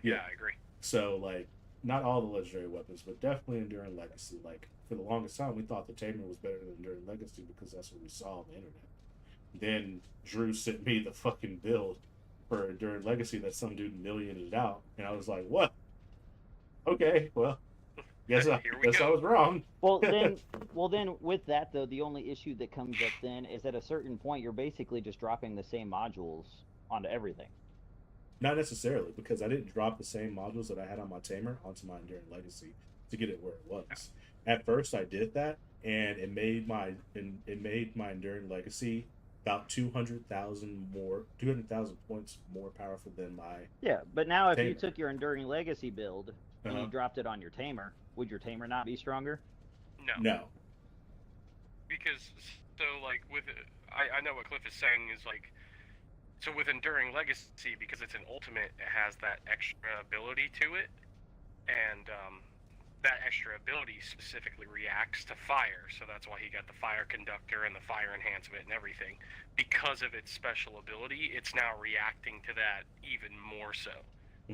Yeah, I agree. So like, not all the legendary weapons, but definitely Enduring Legacy. Like for the longest time, we thought the Tamer was better than Enduring Legacy because that's what we saw on the internet. Then Drew sent me the fucking build for Enduring Legacy that some dude millioned it out, and I was like, what? Okay, well, Here we guess I go. was wrong. Well then with that though, the only issue that comes up then is at a certain point you're basically just dropping the same modules onto everything. Not necessarily, because I didn't drop the same modules that I had on my Tamer onto my Enduring Legacy to get it where it was. At first, I did that, and it made my Enduring Legacy about 200,000 points more powerful than my Yeah, but now if you Tamer. took your Enduring Legacy build and you Uh-huh. dropped it on your Tamer, would your Tamer not be stronger? No, No, because so like with I know what Cliff is saying is like So with Enduring Legacy, because it's an ultimate, it has that extra ability to it, and that extra ability specifically reacts to fire. So that's why he got the fire conductor and the fire enhancement and everything. Because of its special ability, it's now reacting to that even more so.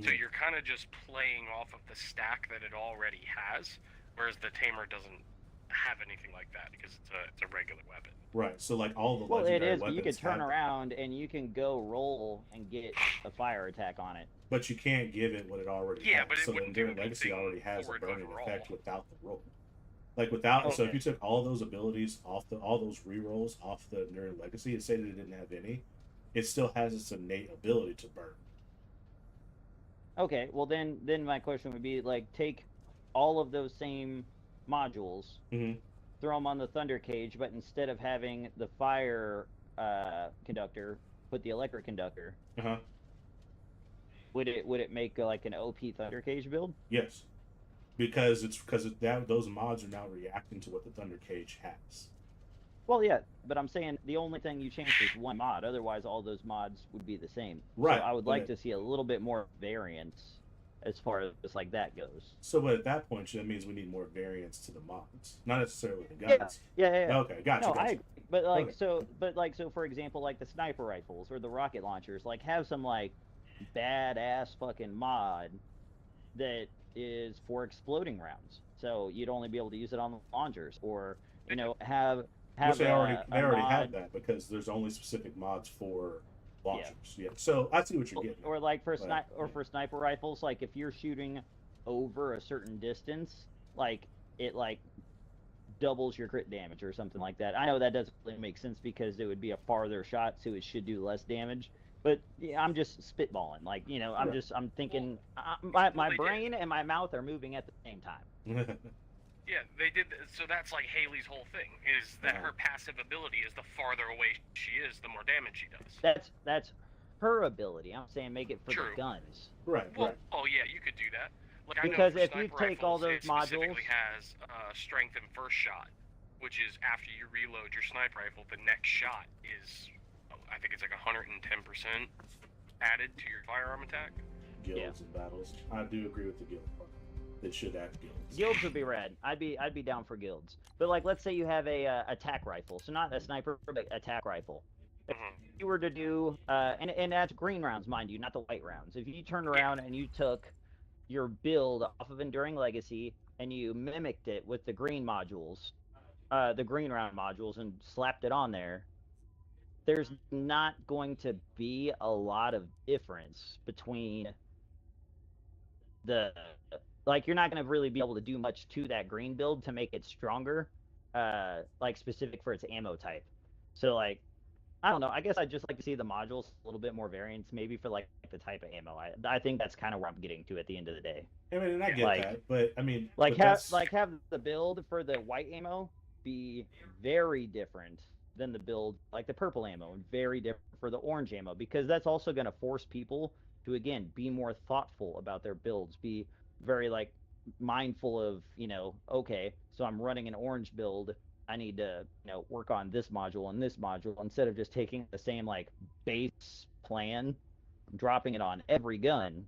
So you're kind of just playing off of the stack that it already has, whereas the Tamer doesn't have anything like that because it's a regular weapon. Right. So like all the Well, it legendary is, but weapons you could turn have, around and you can go roll and get a fire attack on it. but you can't give it what it already Yeah, has. but it So the wouldn't do Enduring Legacy anything already has a for it burning overall. effect without the roll. Like without, so if Okay. you took all those abilities off all those rerolls off the Enduring Legacy and say that it didn't have any, it still has its innate ability to burn. Okay, well then my question would be like take all of those same modules, Mm-hmm. throw them on the Thunder Cage, but instead of having the fire conductor, put the electric conductor. Uh-huh. Would it make like an OP Thunder Cage build? Yes. Because that those mods are now reacting to what the Thunder Cage has. Well, yeah, but I'm saying the only thing you change is one mod. Otherwise, all those mods would be the same. Right. So I would like to see a little bit more variance as far as like that goes. So, but at that point, that means we need more variance to the mods, not necessarily the Yeah, guns. yeah. Okay, gotcha. No, gotcha. I agree. But like Okay. so for example, like the sniper rifles or the rocket launchers, like have some like badass fucking mod that is for exploding rounds. So you'd only be able to use it on the launchers, or have Which they already mod, have that because there's only specific mods for yeah. launchers. Yeah. So I see what you're getting. Or like for But, for sniper rifles, like if you're shooting over a certain distance, like it like doubles your crit damage or something like that. I know that doesn't really make sense because it would be a farther shot, so it should do less damage. But yeah, I'm just spitballing. Like I'm thinking. My brain and my mouth are moving at the same time. Yeah, they did. So that's like Haley's whole thing is that her passive ability is the farther away she is, the more damage she does. That's her ability. I'm saying make it for True. the guns. Right. Well, right. oh yeah, you could do that. Like Because I know if you sniper take all rifles, those it modules, specifically has strength and first shot, which is after you reload your sniper rifle, the next shot is, I think it's like 110% added to your firearm attack. Guilds and battles. I do agree with the guild part. They should add guilds. Guilds would be rad. I'd be down for guilds. But like, let's say you have a attack rifle, so not a sniper, but attack rifle. If you were to do, and that's green rounds, mind you, not the white rounds. If you turned around and you took your build off of Enduring Legacy and you mimicked it with the green modules, the green round modules, and slapped it on there, there's not going to be a lot of difference between the like you're not going to really be able to do much to that green build to make it stronger, like specific for its ammo type. So like I don't know. I guess I'd just like to see the modules a little bit more variance, maybe for like the type of ammo. I think that's kind of where I'm getting to at the end of the day. I mean, and I get Like- that, but I mean, Like but have the build for the white ammo be very different than the build like the purple ammo, and very different for the orange ammo, because that's also going to force people to again be more thoughtful about their builds, be very like mindful of okay, so I'm running an orange build, I need to work on this module and this module instead of just taking the same like base plan, dropping it on every gun,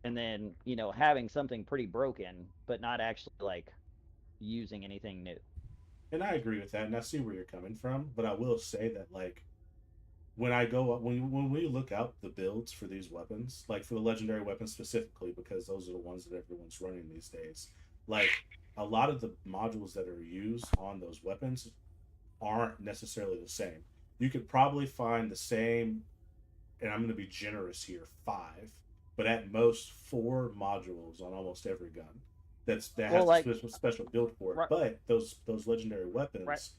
and then having something pretty broken but not actually like using anything new. And I agree with that, and I see where you're coming from. But I will say that, like, when we look out the builds for these weapons, like for the legendary weapons specifically, because those are the ones that everyone's running these days, like a lot of the modules that are used on those weapons aren't necessarily the same. You could probably find the same, and I'm going to be generous here, 5, but at most 4 modules on almost every gun. That has like, a special build for it. right. But those legendary weapons Right.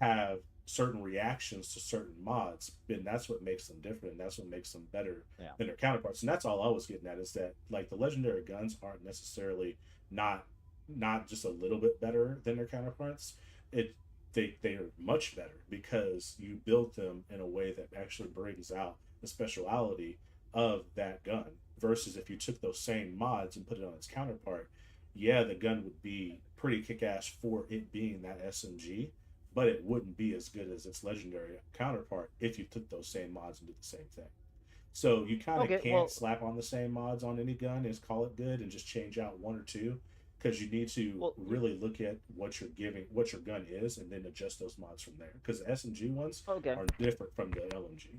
have certain reactions to certain mods, and that's what makes them different, and that's what makes them better than their counterparts. And that's all I was getting at, is that like the legendary guns aren't necessarily not just a little bit better than their counterparts. They are much better because you built them in a way that actually brings out the speciality of that gun, versus if you took those same mods and put it on its counterpart. Yeah, the gun would be pretty kick-ass for it being that SMG, but it wouldn't be as good as its legendary counterpart if you took those same mods and did the same thing. So you kind of can't slap on the same mods on any gun and call it good and just change out one or two, because you need to really look at what you're giving, what your gun is, and then adjust those mods from there. Because the SMG ones are different from the LMG.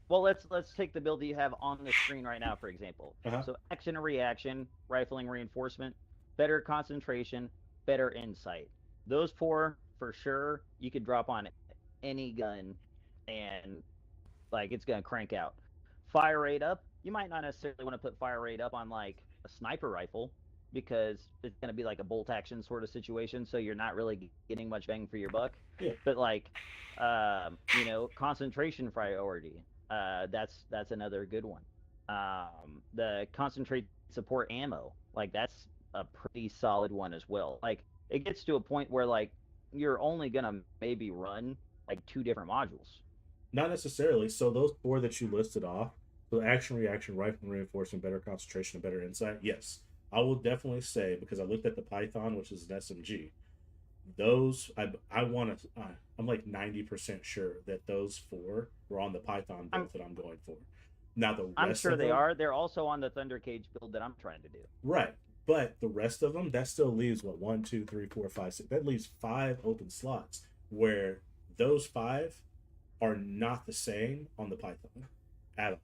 Well, let's take the build that you have on the screen right now, for example. So action and reaction, rifling reinforcement, better concentration, better insight. Those 4 for sure you could drop on any gun, and like it's gonna crank out. Fire rate up, you might not necessarily want to put fire rate up on like a sniper rifle, because it's going to be like a bolt action sort of situation, so you're not really getting much bang for your buck. Yeah. But like, concentration priority, that's another good one. The concentrate support ammo, like that's a pretty solid one as well. Like it gets to a point where like you're only gonna maybe run like 2 different modules. Not necessarily. So those 4 that you listed off, so action, reaction, rifle reinforcement, better concentration, and better insight, yes. I will definitely say, because I looked at the Python, which is an SMG, those I want to. I'm like 90% sure that those 4 were on the Python build that I'm going for. Now the rest I'm sure of they them, are. They're also on the Thunder Cage build that I'm trying to do. Right, but the rest of them, that still leaves what 1, 2, 3, 4, 5, 6. That leaves 5 open slots where those 5 are not the same on the Python at all.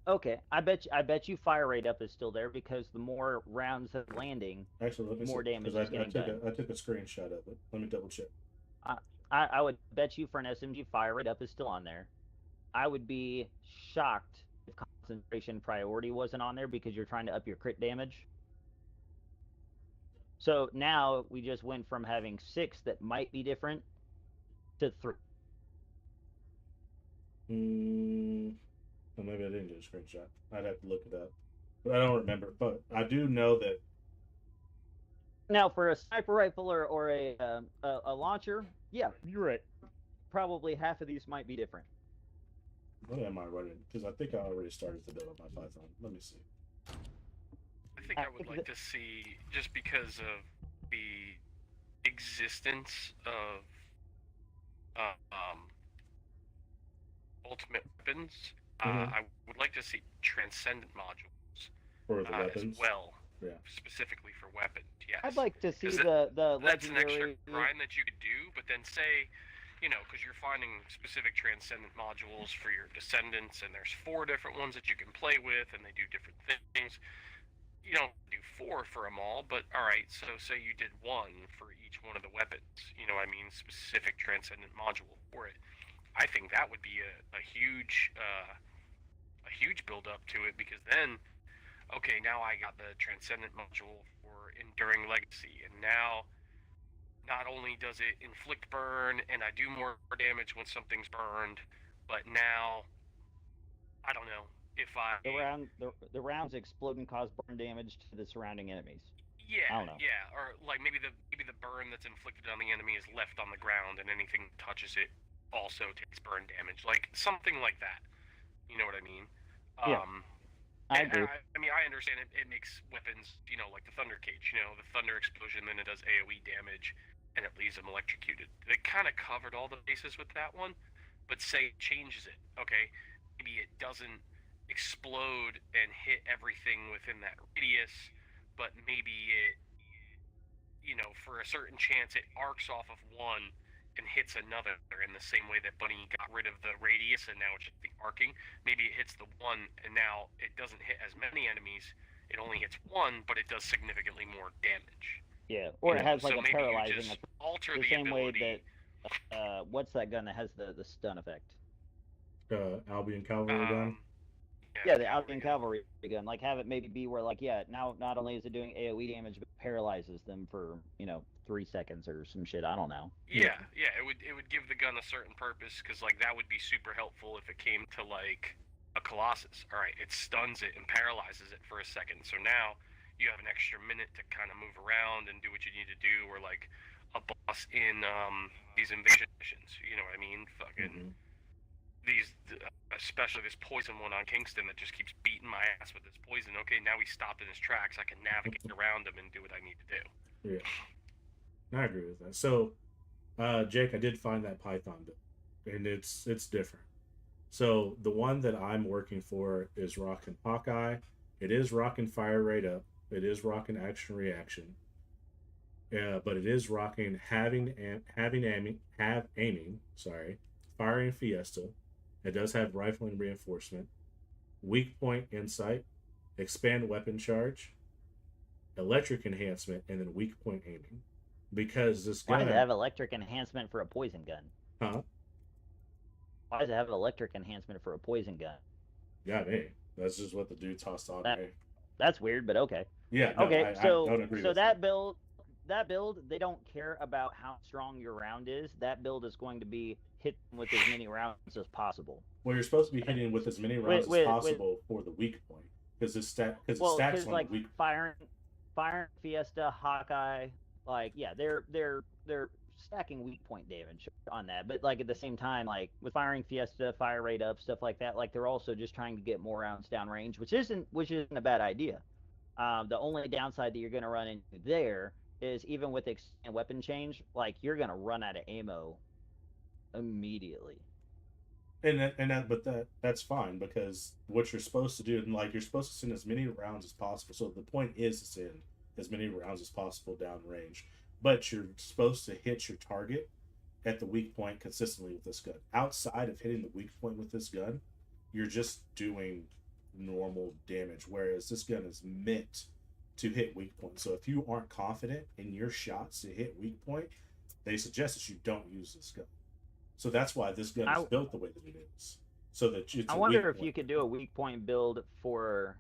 Okay, I bet you fire rate up is still there, because the more rounds of landing, actually, let me more see, damage is getting done. I took a screenshot of it. Let me double check. I would bet you for an SMG, fire rate up is still on there. I would be shocked if concentration priority wasn't on there, because you're trying to up your crit damage. So now we just went from having 6 that might be different to 3. Well, maybe I didn't do a screenshot. I'd have to look it up, but I don't remember. But I do know that. Now, for a sniper rifle or a launcher, yeah, you're right. Probably half of these might be different. What am I running? Because I think I already started to build up my Python. Let me see. I think I would like to see, just because of the existence of ultimate weapons, I would like to see transcendent modules for the weapons as well. Yeah. Specifically for weapons, yes. I'd like to see the that's legendary... an extra grind that you could do, but then say, because you're finding specific transcendent modules for your descendants, and there's 4 different ones that you can play with, and they do different things. You don't do 4 for them all, but alright, so say you did 1 for each one of the weapons, specific transcendent module for it. I think that would be a huge build up to it, because then, okay, now I got the transcendent module for Enduring Legacy, and now not only does it inflict burn and I do more damage when something's burned, but now I don't know if the rounds explode and cause burn damage to the surrounding enemies. Yeah, I don't know. Yeah, or like maybe the burn that's inflicted on the enemy is left on the ground, and anything that touches it also takes burn damage, like something like that. You know what I mean? Yeah. I agree. I understand it makes weapons, like the Thunder Cage, the Thunder Explosion, then it does AoE damage, and it leaves them electrocuted. They kind of covered all the bases with that one, but say it changes it, okay? Maybe it doesn't explode and hit everything within that radius, but maybe it, for a certain chance, it arcs off of one and hits another in the same way that Bunny got rid of the radius and now it's just the arcing. Maybe it hits the one and now it doesn't hit as many enemies. It only hits one, but it does significably more damage. Yeah, or it has like a paralyzing effect. Alter the same ability. Way that what's that gun that has the stun effect? Albion Cavalry gun. Yeah, the Albion Cavalry gun. Like, have it maybe be where, like, now not only is it doing AoE damage, but paralyzes them for 3 seconds or some shit. I don't know. Yeah. It would give the gun a certain purpose, because like that would be super helpful if it came to like a Colossus. All right, it stuns it and paralyzes it for a second. So now you have an extra minute to kind of move around and do what you need to do, or like a boss in these invasion missions. You know what I mean? Fucking. These, especially this poison one on Kingston that just keeps beating my ass with this poison. Okay, now he's stopped in his tracks. I can navigate around him and do what I need to do. Yeah, I agree with that. So, Jake, I did find that Python build, and it's different. So the one that I'm working for is rocking Hawkeye. It is rocking fire rate up. It is rocking action reaction. But it is rocking have aiming. Sorry, firing Fiesta. It does have rifling reinforcement, weak point insight, expand weapon charge, electric enhancement, and then weak point aiming. Because this Why does it gun, have electric enhancement for a poison gun? huh? Why does it have electric enhancement for a poison gun? Yeah, me. That's just what the dude tossed on That me. that's weird, but okay. Yeah, no, Okay, I don't agree so with you. that build, they don't care about how strong your round is. That build is going to be hit with as many rounds as possible. Well, you're supposed to be hitting with as many rounds as With possible for the weak point because it well, stacks because on the like weak. firing Fiesta, Hawkeye, like yeah, they're stacking weak point damage on that. But like at the same time, like with firing Fiesta, fire rate up, stuff like that, like they're also just trying to get more rounds down range, which isn't a bad idea. The only downside that you're going to run into there is even with extended weapon change, like you're going to run out of ammo immediately. That's fine because what you're supposed to do, and like you're supposed to send as many rounds as possible. So the point is to send as many rounds as possible down range, but you're supposed to hit your target at the weak point consistently with this gun. Outside of hitting the weak point with this gun, you're just doing normal damage. Whereas this gun is meant to hit weak point. So if you aren't confident in your shots to hit weak point, they suggest that you don't use this gun. So that's why this gun is I built the way that it is. So that it's I a wonder weak if point. you could do a weak point build for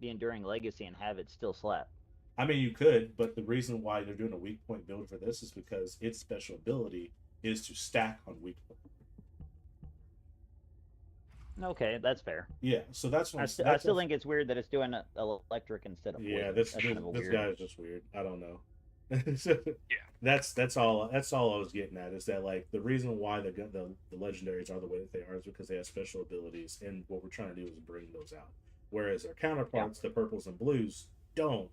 the Enduring Legacy and have it still slap. I mean, you could, but the reason why they're doing a weak point build for this is because its special ability is to stack on weak point. Okay, that's fair. Yeah, so that's what I that's still think it's weird that it's doing electric instead of yeah. poison. This That's this, kind of a this weird. guy is just weird. I don't know. So Yeah. that's all I was getting at is that like the reason why the legendaries are the way that they are is because they have special abilities, and what we're trying to do is bring those out. Whereas our counterparts, the purples and blues, don't.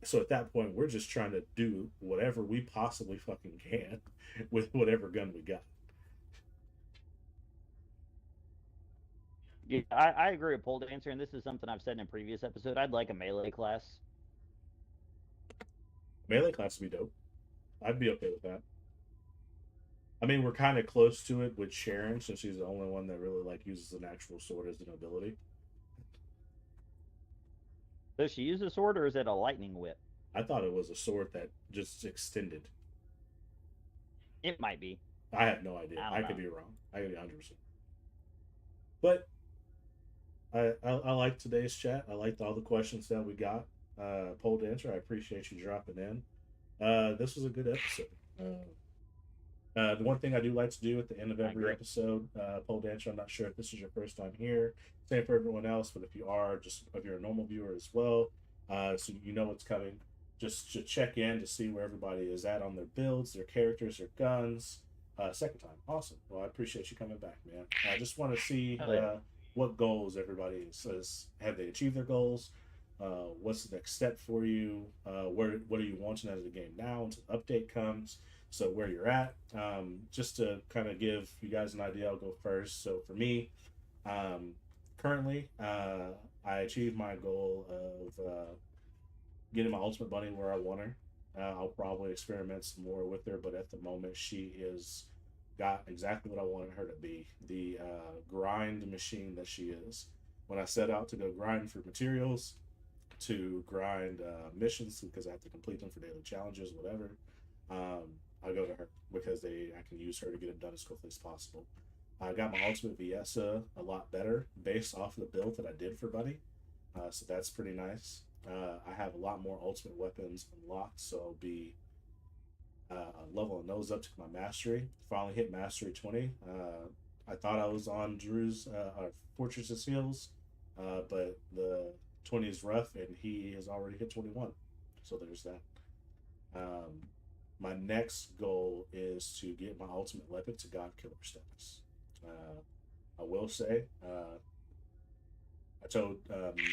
So at that point, we're just trying to do whatever we possibly fucking can with whatever gun we got. Yeah, I agree with Pole Dancer, and this is something I've said in a previous episode. I'd like a melee class. Melee class would be dope. I'd be okay with that. I mean, we're kind of close to it with Sharon, since she's the only one that really like uses an actual sword as an ability. Does she use a sword or is it a lightning whip? I thought it was a sword that just extended. It might be. I have no idea. I I don't could know. be wrong. I could be 100%. But I like today's chat. I liked all the questions that we got. Pole Dancer, I appreciate you dropping in. This was a good episode. The one thing I do like to do at the end of I every agree. episode, Pole Dancer, I'm not sure if this is your first time here. Same for everyone else, but if you are, just if you're a normal viewer as well, so you know what's coming, just to check in to see where everybody is at on their builds, their characters, their guns. Second time, awesome. Well, I appreciate you coming back, man. I just want to see Hell yeah. what goals everybody says. Have they achieved their goals? What's the next step for you? What are you wanting out of the game now until the update comes? So where you're at, just to kind of give you guys an idea, I'll go first. So for me, currently, I achieved my goal of getting my ultimate bunny where I want her. I'll probably experiment some more with her, but at the moment, she is got exactly what I wanted her to be, the grind machine that she is. When I set out to go grind for materials, to grind missions because I have to complete them for daily challenges, whatever. I go to her because I can use her to get it done as quickly as possible. I got my ultimate Viesa a lot better based off of the build that I did for Buddy, so that's pretty nice. I have a lot more ultimate weapons unlocked, so I'll be leveling those up to my mastery. Finally hit mastery 20. I thought I was on Drew's Fortress of Seals, but the 20 is rough, and he has already hit 21. So there's that. My next goal is to get my ultimate weapon to God Killer status. I will say, I told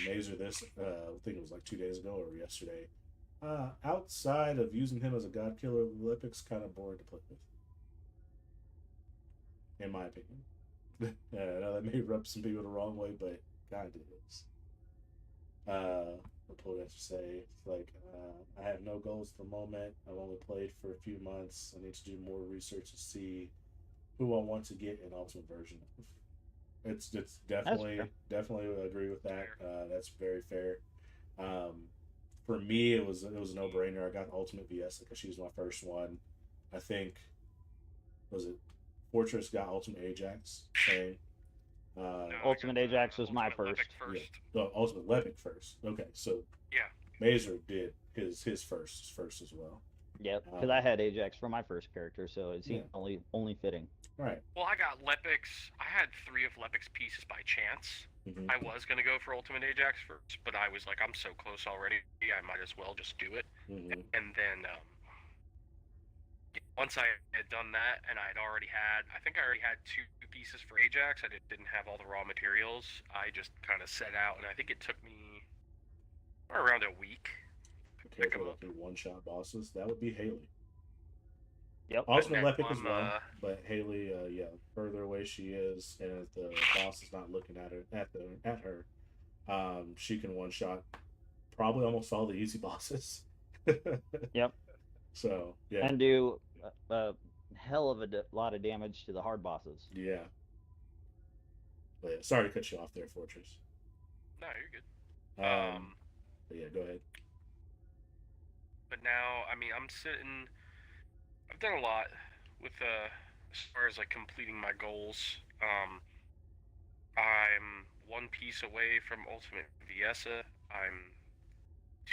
Mazer this, I think it was like 2 days ago or yesterday. Outside of using him as a God Killer, Lipic's kind of boring to play with. in my opinion. I know that may rub some people the wrong way, but kind of is. What would I say? It's like I have no goals at the moment. I've only played for a few months. I need to do more research to see who I want to get an ultimate version of. It's That's fair. definitely agree with that. Fair. That's very fair. Um, for me, it was a no brainer. I got Ultimate VS because she was my first one. I think was it Fortress got Ultimate Ajax. Same. No, I Ultimate got Ajax was my Ultimate Levick first. Yeah, first. the Ultimate Levick first. Okay, so Yeah. Mazer did his first as well. Yep, because I had Ajax for my first character, so it seemed Yeah. only fitting. Right. Well, I got Lepix. I had 3 of Lepix pieces by chance. Mm-hmm. I was gonna go for Ultimate Ajax first, but I was like, I'm so close already. I might as well just do it. Mm-hmm. And then once I had done that, and I think I already had 2 pieces for Ajax. I didn't have all the raw materials. I just kind of set out, and I think it took me around a week to pick them Careful up. with the one-shot bosses. That would be Haley. Yep. Ultimate now Lepic as I'm, well, but Haley, yeah, further away she is, and if the boss is not looking at her, she can one shot probably almost all the easy bosses. Yep. So yeah, And do a hell of a lot of damage to the hard bosses. yeah. But yeah, sorry to cut you off there, Fortress. No, you're good. But yeah, go ahead. But now, I mean, I've done a lot with as far as like completing my goals. I'm 1 piece away from Ultimate Viesa. I'm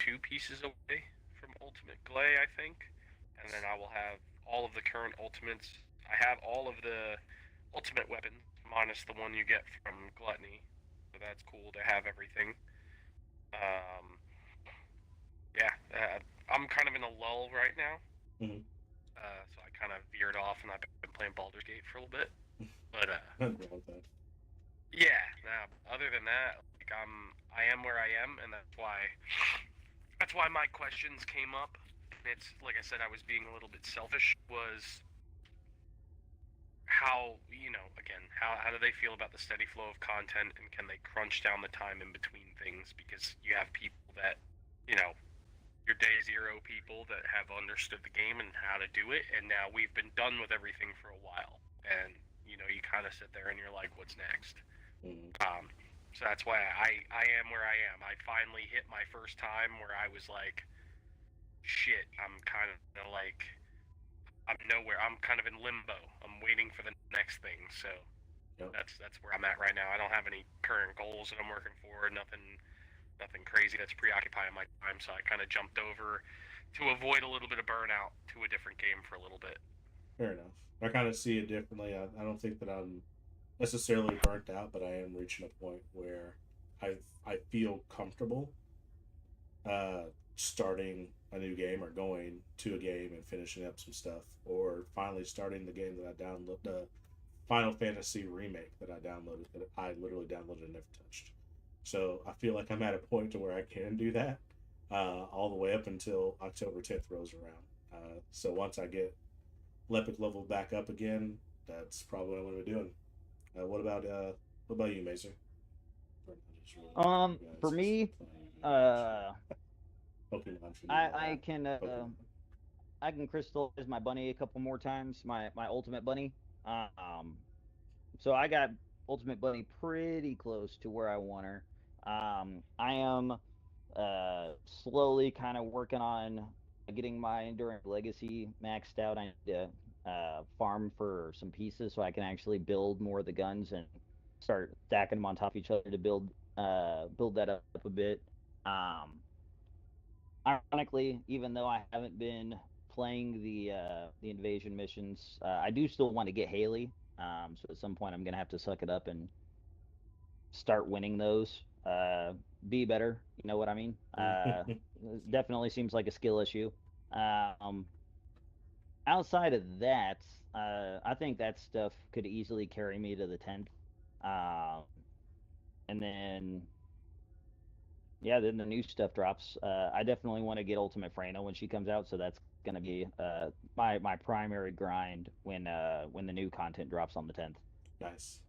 2 pieces away from Ultimate Glay, I think, and then I will have all of the current ultimates. I have all of the ultimate weapons minus the one you get from Gluttony, so that's cool to have everything. Um, yeah, I'm kind of in a lull right now. Mm-hmm. So I kind of veered off, and I've been playing Baldur's Gate for a little bit. But Nothing wrong with that. yeah, nah, other than that, like I am where I am, and that's why my questions came up. It's like I said, I was being a little bit selfish. Was how again, how do they feel about the steady flow of content, and can they crunch down the time in between things? Because you have people that your day zero people that have understood the game and how to do it, and now we've been done with everything for a while, and you kind of sit there and you're like, what's next? Mm-hmm. So that's why I am where I am. I finally hit my first time where I was like, shit, I'm kind of like, I'm nowhere. I'm kind of in limbo. I'm waiting for the next thing. So Yep. that's where I'm at right now. I don't have any current goals that I'm working for. Nothing crazy that's preoccupying my time. So I kind of jumped over to avoid a little bit of burnout to a different game for a little bit. Fair enough. I kind of see it differently. I don't think that I'm necessarily burnt out, but I am reaching a point where I feel comfortable starting a new game or going to a game and finishing up some stuff, or finally starting the game that I downloaded, the Final Fantasy remake that I downloaded, that I literally downloaded and never touched. So I feel like I'm at a point to where I can do that, all the way up until October 10th rolls around. So once I get Lepic level back up again, that's probably what I'm going to be doing. What about you, Mazer? For me, Pokemon for I can Pokemon. I can crystallize my bunny a couple more times, my ultimate bunny. So I got ultimate bunny pretty close to where I want her. I am slowly kind of working on getting my Enduring Legacy maxed out. I need to farm for some pieces so I can actually build more of the guns and start stacking them on top of each other to build that up a bit. Um, Ironically, even though I haven't been playing the invasion missions, I do still want to get Haley. So at some point, I'm gonna have to suck it up and start winning those. Be better, you know what I mean? Definitely seems like a skill issue. Um, Outside of that, I think that stuff could easily carry me to the 10th. Um, and then yeah, then the new stuff drops. I definitely want to get Ultimate Frano when she comes out, so that's gonna be my primary grind when the new content drops on the 10th. Nice.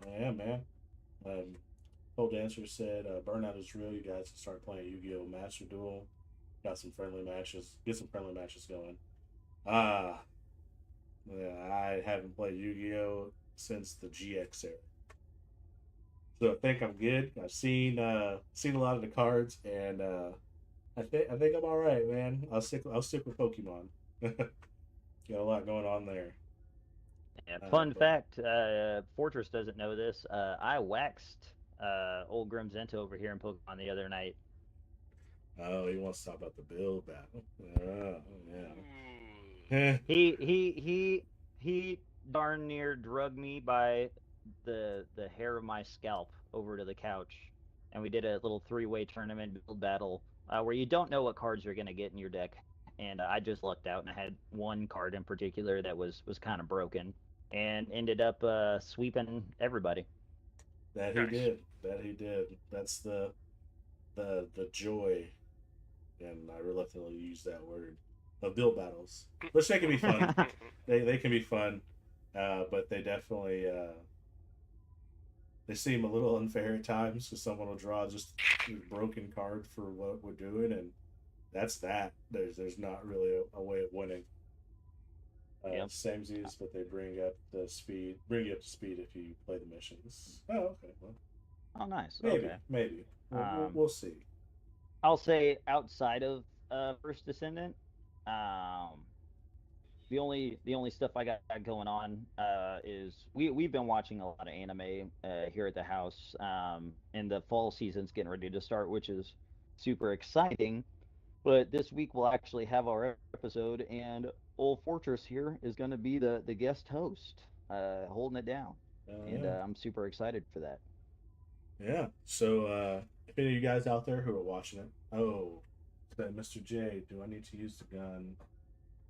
Yeah, man. Cold Dancer said, "Burnout is real. You guys can start playing Yu-Gi-Oh! Master Duel. Got some friendly matches. Get some friendly matches going." Ah, yeah, I haven't played Yu-Gi-Oh! Since the GX era, so I think I'm good. I've seen a lot of the cards, and I think I'm all right, man. I'll stick with Pokemon. Got a lot going on there. Yeah, fun But fact, Fortress doesn't know this. I waxed old Grimzenta over here in Pokemon the other night. oh, he wants to talk about the build battle. Oh, Ooh. yeah. He darn near drugged me by the hair of my scalp over to the couch, and we did a little three-way tournament build battle where you don't know what cards you're gonna get in your deck, and I just lucked out, and I had one card in particular that was kind of broken, and ended up sweeping everybody. That he Nice. did. That he did. That's the joy, and I reluctantly use that word, of build battles, which they can be fun. They can be fun, but they definitely they seem a little unfair at times because someone will draw just a broken card for what we're doing, and that's that. There's not really a way of winning. Yep. Samesies, but they bring you up to speed if you play the missions. Oh, okay. Well, Oh, nice. maybe, Okay. maybe Um, we'll see. I'll say outside of First Descendant, um, the only stuff I got going on is we've been watching a lot of anime here at the house, and the fall season's getting ready to start, which is super exciting. But this week we'll actually have our episode, and Old Fortress here is going to be the guest host, holding it down, and Yeah, I'm super excited for that. yeah. So if any of you guys out there who are watching it, oh, said Mr. J, do I need to use the gun,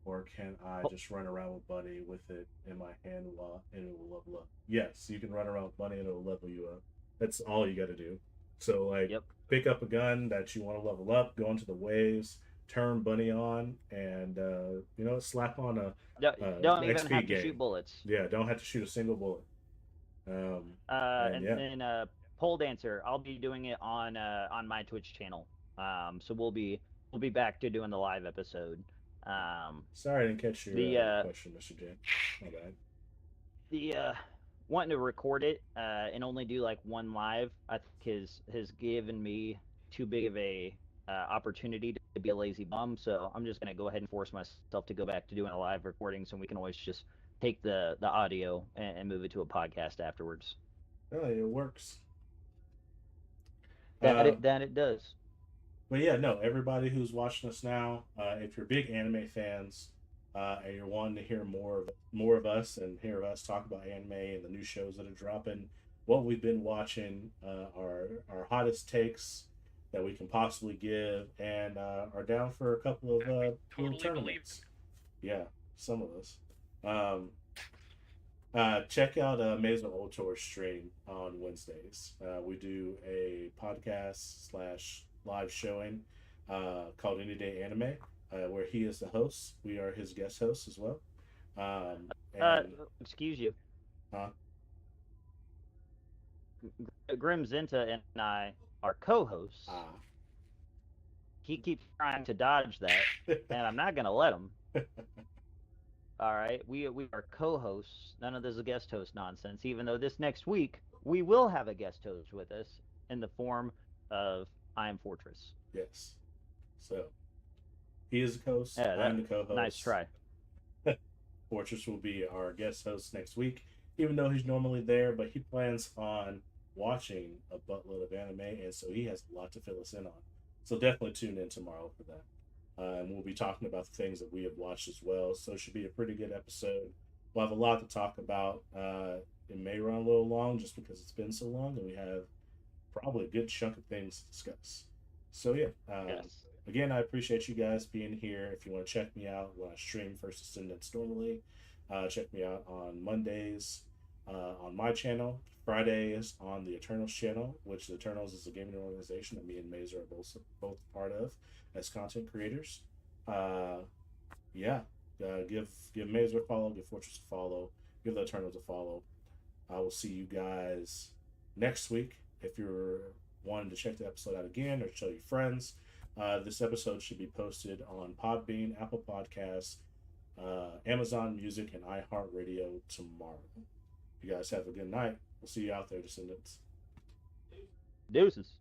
or can I Oh, just run around with Bunny with it in my hand while and it will level up? Yes, you can run around with Bunny and it'll level you up. That's all you got to do. So like, yep. pick up a gun that you want to level up, go into the waves, turn Bunny on, and slap on Don't even XP have to shoot gain. bullets. Yeah, don't have to shoot a single bullet. And And yeah, then Pole Dancer, I'll be doing it on my Twitch channel. So we'll be back to doing the live episode. Um, sorry I didn't catch the your question, Mr. J. My bad. the wanting to record it and only do like one live, I think has given me too big of a opportunity to be a lazy bum. So I'm just gonna go ahead and force myself to go back to doing a live recording, so we can always just take the audio and move it to a podcast afterwards. Oh, it works. That Uh, it does. But yeah, no, everybody who's watching us now, if you're big anime fans and you're wanting to hear more of us and hear us talk about anime and the new shows that are dropping, what we've been watching, our hottest takes that we can possibly give, and are down for a couple of And we little totally believe tournaments. Yeah, some of us. Um, check out Maison Ultor's stream on Wednesdays. We do a podcast slash live showing called Any Day Anime, where he is the host. We are his guest hosts as well. Um, Uh, and excuse you, uh, Grim Zinta and I are co-hosts. ah, He keeps trying to dodge that, and I'm not gonna let him. All right, we are co-hosts. None of this is guest host nonsense. Even though this next week we will have a guest host with us in the form of I Am Fortress. yes. So he is the host. Yeah, I'm that the nice co-host. try. Fortress will be our guest host next week, even though he's normally there, but he plans on watching a buttload of anime, and so he has a lot to fill us in on. So definitely tune in tomorrow for that. And we'll be talking about the things that we have watched as well. So it should be a pretty good episode. We'll have a lot to talk about. It may run a little long just because it's been so long, and we have probably a good chunk of things to discuss. So yeah, Yes. again, I appreciate you guys being here. If you want to check me out when I stream First Ascendants normally, check me out on Mondays on my channel, Fridays on the Eternals channel, which the Eternals is a gaming organization that me and Mazer are both part of as content creators. Yeah, give Mazer a follow, give Fortress a follow, give the Eternals a follow. I will see you guys next week. If you're wanting to check the episode out again or show your friends, this episode should be posted on Podbean, Apple Podcasts, Amazon Music, and iHeartRadio tomorrow. You guys have a good night. We'll see you out there, Descendants. Deuces.